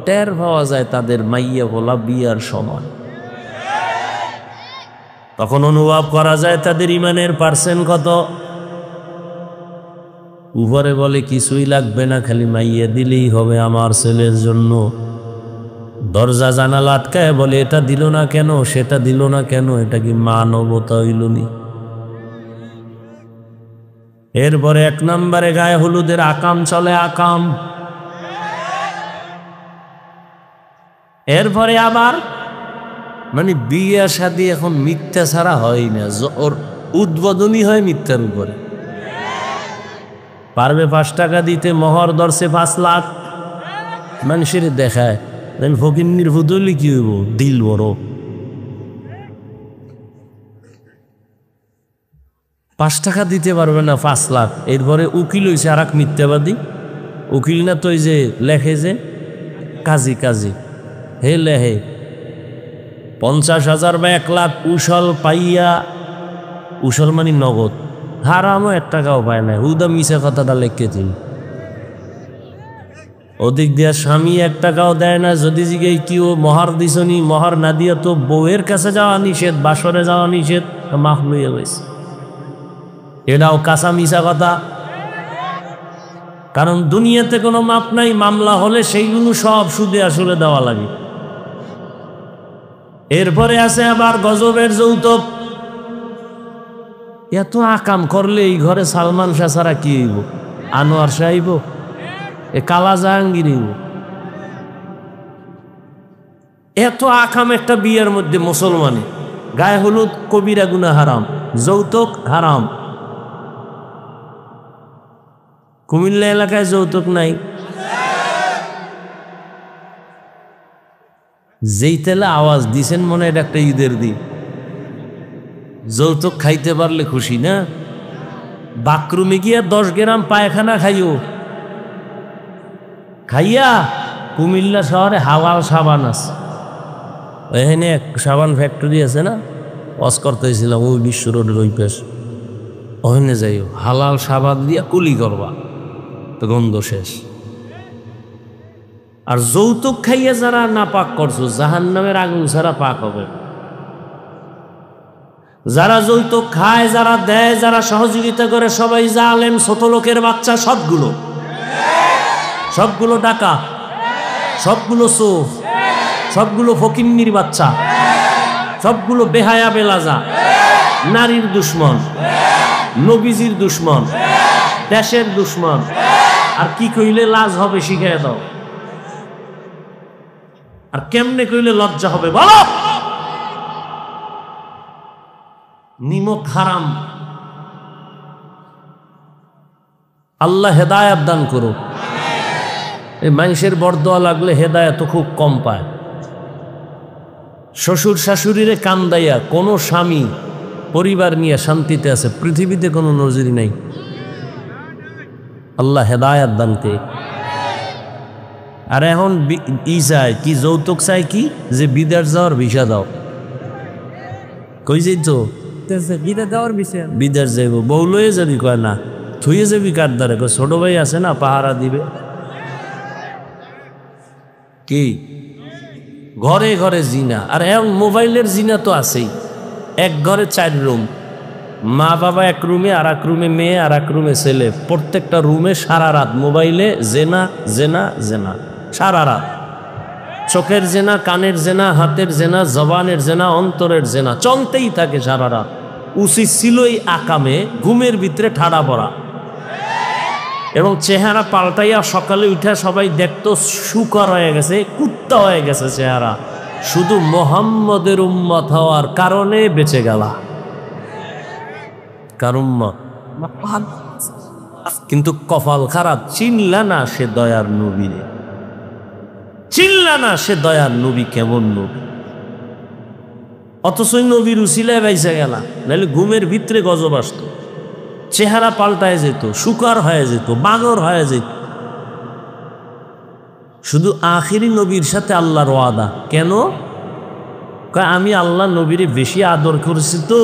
টের পাওয়া যায় তাদের মাইয়া বলা বিয়ার সময়। তখন অনুভব করা যায় তাদের ইমানের পার্সেন্ট কত। উপরে বলে কিছুই লাগবে না, খালি মাইয়া দিলেই হবে আমার ছেলের জন্য। দরজা জানালা আটকায় বলে, এটা দিল না কেন, সেটা দিল না কেন, এটা কি মানবতা হইলনি? এরপরে 1 নম্বরে গায়ে হলুদের আকাম চলে, আকাম। এরপরে আবার মানে বিয়ে শাদী এখন মিথ্যা ছাড়া হয় না, ওর উদ্বোধনী হয় মিথ্যার উপরে। পারবে 5 টাকা দিতে, মোহর ধরছে 5 লাখ, মানুষের দেখায় ফকিন্নির ফুতুলি কি হইব, দিল বড়। 5 টাকা দিতে পারবে না, 5 লাখ। এরপরে উকিল হয়েছে আর এক মিথ্যাবাদী। উকিল না তো, যে লেখে যে কাজী, কাজী হে লেহে 50,000 বা 1 লাখ উসল পাইয়া, উসল মানে নগদ, হারামও 1 টাকাও পায় না, হুদা মিশা কথাটা লেখেছিল। ওদিক দিয়া স্বামী 1 টাকাও দেয় না। যদি জিগে কি ও মহার দিছনি, মহার না দিয়া তো বউয়ের কাছে যাওয়া নিষেধ, বাসরে যাওয়া নিষেধ, মাফ লইয়া গেছে। এটাও কাঁচা মিশা কথা। কারণ দুনিয়াতে কোনো মাপ নাই, মামলা হলে সেইগুলো সব সুদে আসলে দেওয়া লাগে। এরপরে আছে আবার গজবের যৌতুক। এত আকাম করলে এই ঘরে সালমান শাহ ছাড়া কি হইব, আনোয়ার শাহ হইব, এ কালা জাহাঙ্গীর হইব। এত আকাম একটা বিয়ের মধ্যে মুসলমানে, গায়ে হলুদ কবিরা গুনাহ হারাম, যৌতুক হারাম। কুমিল্লা এলাকায় যৌতুক নাই, যেই তেলে আওয়াজ দিছেন মনে এটা একটা ঈদের দিন। যৌতুক খাইতে পারলে খুশি না? বাথরুমে গিয়া 10 গ্রাম পায়খানা খাইও, খাইয়া কুমিল্লা শহরে হালাল সাবান আছে। এখানে এক সাবান ফ্যাক্টরি আছে না, ওয়াজ করতে হয়েছিলাম ওই বিশ্ব রোডের ওই পাশ, ওখানে যাইও, হালাল সাবান দিয়া কুলি করবা, তো গন্ধ শেষ। আর যৌতুক খাইয়া যারা না পাক করছো, জাহান্নামের আগুন ছাড়া পাক হবে। যারা যৌতুক খায়, যারা দেয়, যারা সহযোগিতা করে, সবাই জালেম, ছোট লোকের বাচ্চা, সবগুলো ডাকা, সবগুলো চোর, সবগুলো ফকিন্নির বাচ্চা, সবগুলো বেহায়া বেলাজা, নারীর দুশ্মন, নবীজির দুশ্মন, দেশের দুশ্মন। আর কি কইলে লাজ হবে শিখাই দাও, আর কেমনে কইলে লজ্জা হবে বলো। নিমক হারাম। আল্লাহ হেদায়েত দান করো। এই মানুষের বরদোয়া লাগলে হেদায়েত খুব কম পায়। শ্বশুর শাশুড়িরে কান্দাইয়া কোনো স্বামী পরিবার নিয়ে শান্তিতে আছে পৃথিবীতে কোনো নজির নেই। আল্লাহ হেদায়েত দান করে। আর এখন চায় কি, যৌতুক চায় কি, যে বিদেশ যাওয়ার ভিসা দাও। কই যাইতো? বিদেশ যাইব, বউ লয়ে যাবি? কয় না, থুয়ে যাবি কার দ্বারে? ছোট ভাই আছে না, পাহারা দিবে। কি ঘরে ঘরে জিনা। আর এখন মোবাইলের জিনা তো আছেই। এক ঘরে 4 রুম, মা বাবা এক রুমে, আর এক রুমে মেয়ে, আর এক রুমে ছেলে, প্রত্যেকটা রুমে সারা রাত মোবাইলে জেনা জেনা জেনা, সারা রাত। চোখের জেনা, কানের জেনা, হাতের জেনা, জবানের জেনা, অন্তরের জেনা চলতেই থাকে সারা রাত। উচিত ছিল এই আকামে ঘুমের ভিতরে ঠাড়া পড়া, এবং চেহারা পাল্টাইয়া সকালে উঠে সবাই দেখতো শুকর হয়ে গেছে, কুত্তা হয়ে গেছে চেহারা। শুধু মোহাম্মদের উম্মত হওয়ার কারণে বেঁচে গেলা, কার উম্মত। কিন্তু কপাল খারাপ, চিনলা না সে দয়ার নবীরে, চিনলা না সে দয়ার নবী কেমন নবী। অথচ নবীর উসিলায় বাইসা গেলা, নাহলে ঘুমের ভিতরে গজব আসত, চেহারা পাল্টায় যেত, শুকর হয়ে যেত, বাগর হয়ে যেত। শুধু আখিরি নবীর সাথে আল্লাহর ওয়াদা। কেন? আমি আল্লাহ নবীরে বেশি আদর করেছি তো।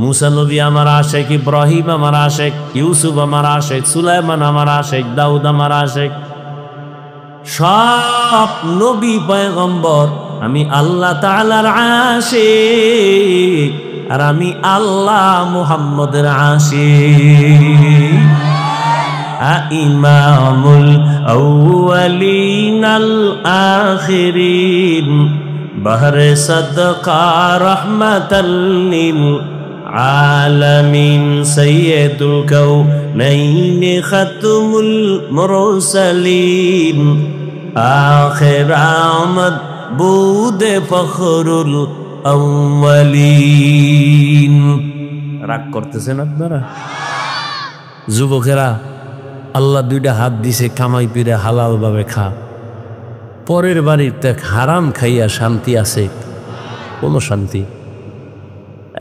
মুসা নবী আমার আশেক, ইব্রাহিম আমার আশেক, ইউসুফ আমার আশেক, সুলাইমান আমার আশেক, দাউদ আমার আশেক। সব নবী পয়গম্বর আমি আল্লাহ তাআলার আশিক, আর আমি আল্লাহ মুহাম্মদের আশিক। ইমামুল আউয়ালিন আল আখিরিন, বাহরে সাদকা রাহমাতাল লিল আলামিন, সাইয়্যিদুল কাউনাইন খাতমুল মুরসালিন, আখির আমদ বুদে ফখরুল আউয়ালিন। রাগ করতেছেন আপনারা যুবকেরা? আল্লাহ 2টা হাত দিছে, কামাই পিরে হালাল ভাবে খা। পরের বাড়িতে হারাম খাইয়া শান্তি আছে? কোনো শান্তি।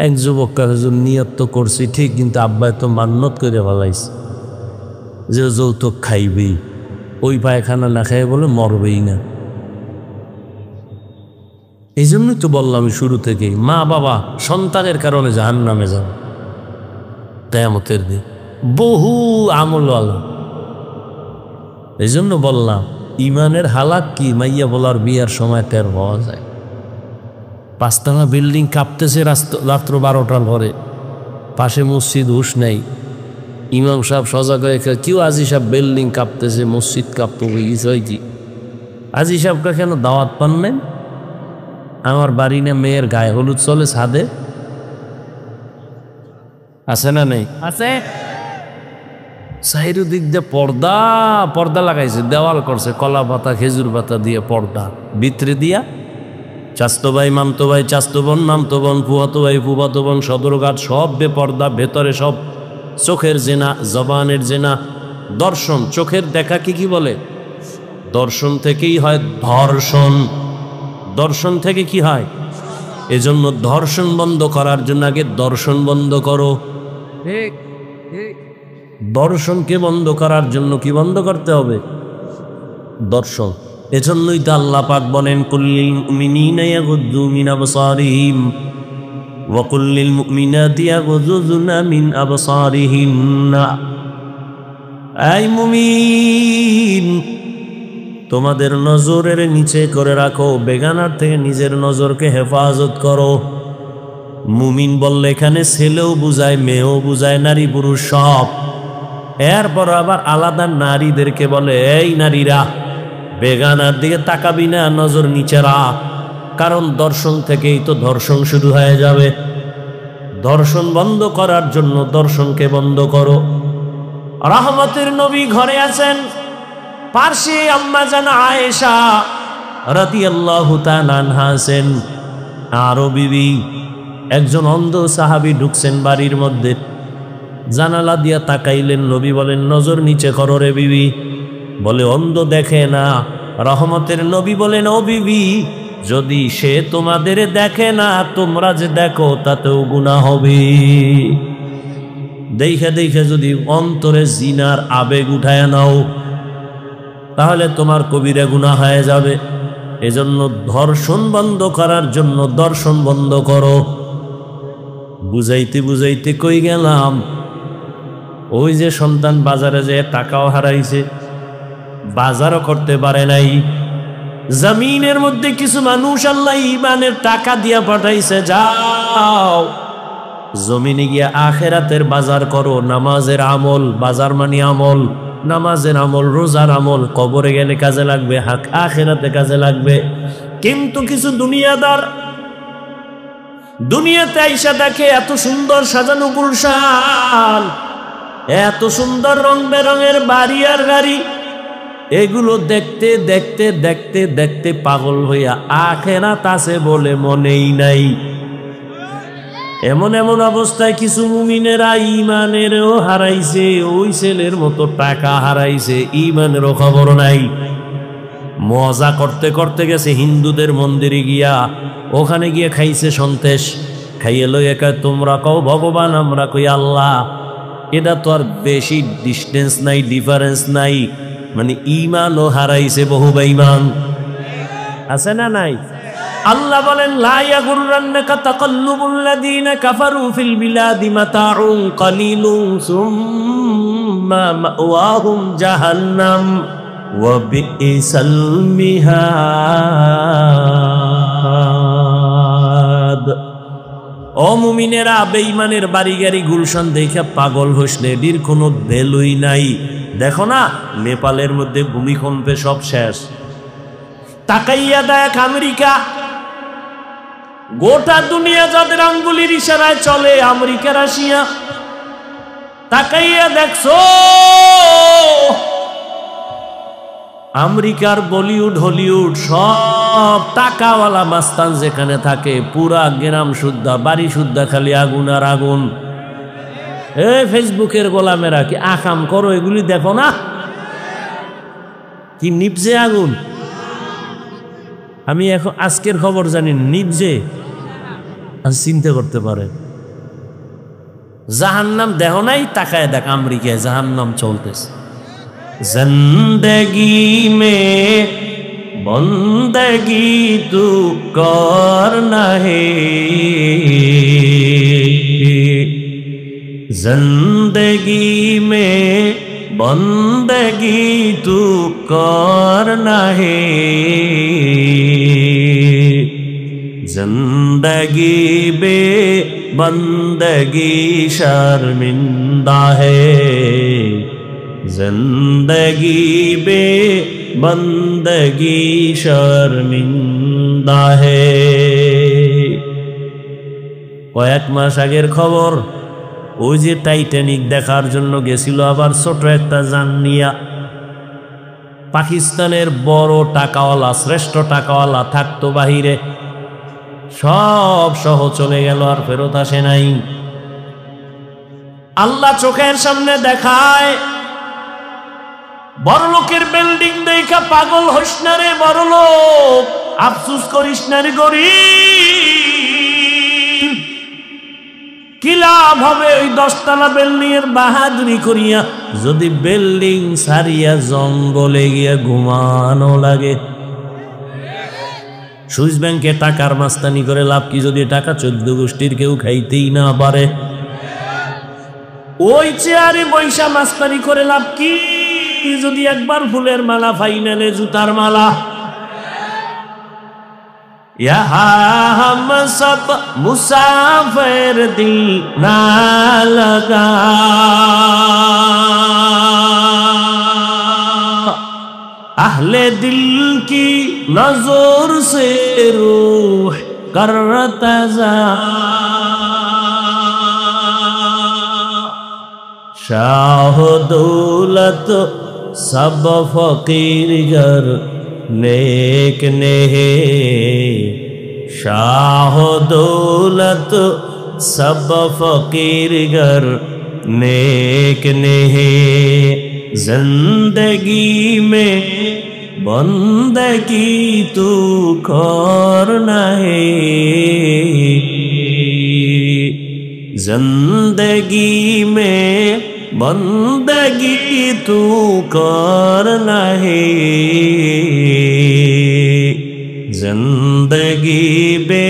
এক যুবক নিয়ত তো করছি ঠিক, কিন্তু আব্বাই তো মান্নত করে ফেলাইছে যে যৌতুক খাইবেই, ওই পায়খানা না খাই বলে মরবেই না। এই জন্যই তো বললাম শুরু থেকেই, মা বাবা সন্তানের কারণে জাহান্নামে যাবে কিয়ামতের দিন, বহু আমল আলা। এই জন্য বললাম ইমানের হালাক কি মাইয়া বলার বিয়ার সময় টের পাওয়া যায়। 5তলা বিল্ডিং কাঁপতেছে রাত্র 12টার পরে, পাশে মসজিদ, হুশ নেই। ইমাম সাহেব সজাগ হয়ে কেউ আজি সাহেব বিল্ডিং কাঁপতেছে, মসজিদ কাঁপতে গেছে কি? আজি সাহেবকে কেন দাওয়াত পান নাই? আমার বাড়ি না মেয়ের গায়ে হলুদ চলে ছাদে, আছে না নেই? আছে। চাইরু দিক দিয়ে পর্দা পর্দা লাগাইছে, দেওয়াল করছে কলা পাতা খেজুর পাতা দিয়ে পর্দা, ভিতরে দিয়া চাস্তো ভাই, মামতো ভাই, চাস্তো বোন, মামতো বোন, ফুয়াতো ভাই, ফুফাতো বোন, সদরঘাট, সব বেপর্দা, ভেতরে সব চোখের জেনা, জবানের জেনা, দর্শন। চোখের দেখা কি বলে? দর্শন থেকেই হয় ধর্ষণ। দর্শন থেকে কি হয়? এজন্য ধর্ষণ বন্ধ করার জন্য আগে দর্শন বন্ধ করো। দর্শনকে বন্ধ করার জন্য কি বন্ধ করতে হবে? দর্শন। এজন্যই তো আল্লাহ পাক বলেন, কুল্লিল মুমিনিনা ইয়াগুদ্দু মিন আবসারিহিম ওয়া কুল্লিল মুমিনাতি ইয়াগুযুযনা মিন আবসারিহিন্না। এই মুমিন, তোমাদের নজরের নিচে করে রাখো, বেগানার থেকে নিজের নজরকে হেফাজত করো। মুমিন বললে এখানে ছেলেও বুঝায়, মেয়েও বুঝায়, নারী পুরুষ সব। এরপর আবার আলাদা নারীদেরকে বলে, এই নারীরা বেগানার দিকে তাকাবি না, নজর নিচে রাখ, কারণ দর্শন থেকেই তো ধর্ষণ শুরু হয়ে যাবে। দর্শন বন্ধ করার জন্য দর্শনকে বন্ধ করো। রহমতের নবী ঘরে আছেন, পার্শ্বে আম্মা জান আয়েশা রাদিয়াল্লাহু তাআলা আনহা আছেন, আরো বিবি। একজন অন্ধ সাহাবী ঢুকছেন বাড়ির মধ্যে, জানালা দিয়া তাকাইলেন, নবী বলেন, নজর নিচে করো রে বিবি। বলে, অন্ধ দেখে না। রহমতের নবী বলেন, ও বিবি, যদি সে তোমাদের দেখে না, তোমরা যে দেখো তাতেও গুনাহ হবে। দেখে দেখে যদি অন্তরে জিনার আবেগ উঠায় নাও, তাহলে তোমার কবিরা গুনাহ হয়ে যাবে। এজন্য ধর্ষণ বন্ধ করার জন্য দর্শন বন্ধ করো। বুঝাইতে বুঝাইতে কই গেলাম? ওই যে সন্তান বাজারে যে টাকাও হারাইছে, বাজারও করতে পারে নাই। জমিনের মধ্যে কিছু মানুষ আল্লাহ ঈমানের টাকা দিয়া পাঠাইছে, যাও জমিনে গিয়া আখিরাতের বাজার করো। নামাজের আমল, বাজার মানে আমল, নামাজের আমল, রোজার আমল, কবরে গেলে কাজে লাগবে, আখিরাতে কাজে লাগবে। কিন্তু কিছু দুনিয়াদার দুনিয়াতে আইসা দেখে এত সুন্দর সাজানো গুলশান, এত সুন্দর রং বেরঙের বাড়ি আর গাড়ি, এগুলো দেখতে দেখতে দেখতে দেখতে পাগল হইয়া আখিরাত আছে বলে মনেই নাই। এমন এমন অবস্থায় কিছু মুমিনেরা ঈমানেরও হারাইছে, ওই ছেলের মতো টাকা হারাইছে, ঈমানেরও খবর নাই। মজা করতে করতে গেছে হিন্দুদের মন্দিরে গিয়া, ওখানে গিয়ে খাইছে সন্তেষ, খাইয়ে লইয়া কয়, তোমরা কও ভগবান, আমরা কই আল্লাহ। এটা তো আর বেশি ডিস্টেন্স নাই, ডিফারেন্স নাই। মানে ঈমানও হারাইছে, বহু বেঈমান আছে না নাই? আল্লাহ বলেন, লা ইয়াগুররান্নাকা তাকাল্লুবুল লাযীনা কাফারু ফিল বিলাদি মাতাউন কালিলুন সুম্মা মাওয়াহুম জাহান্নাম ওয়া বিইসাল মিহাদ। ও মুমিনেরা, বেঈমানের বাড়ি গাড়ি গুলশান দেখে পাগল হইসলে এটির কোনো ভ্যালুই নাই। দেখো না, নেপালের মধ্যে ভূমিকম্পে সব শেষ। তাকাইয়া দেখ আমেরিকা, গোটা দুনিয়া যাদের আঙ্গুলির ইশারায় চলে, আমেরিকা, রাশিয়া। তাকাইয়া দেখছো আমেরিকার বলিউড, হলিউড, সব টাকাওয়ালা মাস্তান যেখানে থাকে, পুরা গ্রাম শুদ্ধা, বাড়ি শুদ্ধা খালি আগুন আর আগুন। ফেসবুকের গোলামেরা কি আকাম করো, এগুলি দেখো না? কি নিপজে আগুন? আমি এখন আজকের খবর জানি, নিপজে। চিন্তা করতে পারে, জাহান্নাম দেহ নাই, তাকায় দেখ আমেরিকায় জাহান্নাম চলতেছে। জিন্দগি মে বন্দগি তু করনা হে, জিন্দগি মে বন্দগি তু করনা হে, जिंदगी बे बंदगी शर्मिंदा है, जिंदगी बे बंदगी शर्मिंदा है। কয়েক মাস আগের খবর, ওই যে টাইটানিক দেখার জন্য গেছিল আবার ছোট একটা যান নিয়া, পাকিস্তানের বড় টাকাওয়ালা, শ্রেষ্ঠ টাকাওয়ালা থাকতো বাহিরে, সব সহ চলে গেল, আর ফেরত আসে নাই। আল্লাহ চোখের সামনে দেখায়, বড়লোকের বিল্ডিং দেখা পাগল হইস না রে বড়লোক, আফসোস করিস না রে গরিব। কি লাভ হবে ওই 10 তলা বিল্ডিং এর বাহাদুরি করিয়া যদি বিল্ডিং সারিয়া জঙ্গলে গিয়া ঘুমানো লাগে? সুইস ব্যাংকে টাকার মাস্তানি করে লাভ কি যদি টাকা 14 গোষ্ঠীর কেউ খাইতেই না পারে? ওই চেয়ারে বৈশা মাস্তানি করে লাভ কি যদি একবার ফুলের মালা, ফাইনালে জুতার মালা। यहाँ हम सब मुसाफिर दिल ना लगा, अहले दिल की नजर से रूह करता जा, शाह दौलत सब फकीर गर नेक ने, शाह दौलत सब फकीर गर नेक ने, जिंदगी में बंदगी तू करना है, जिंदगी में बंदगी तू करना है, जिंदगी बे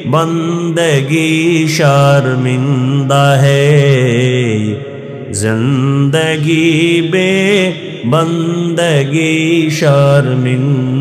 बंदगी शर्मिंदा है, जिंदगी बे बंदगी शर्मिंदा।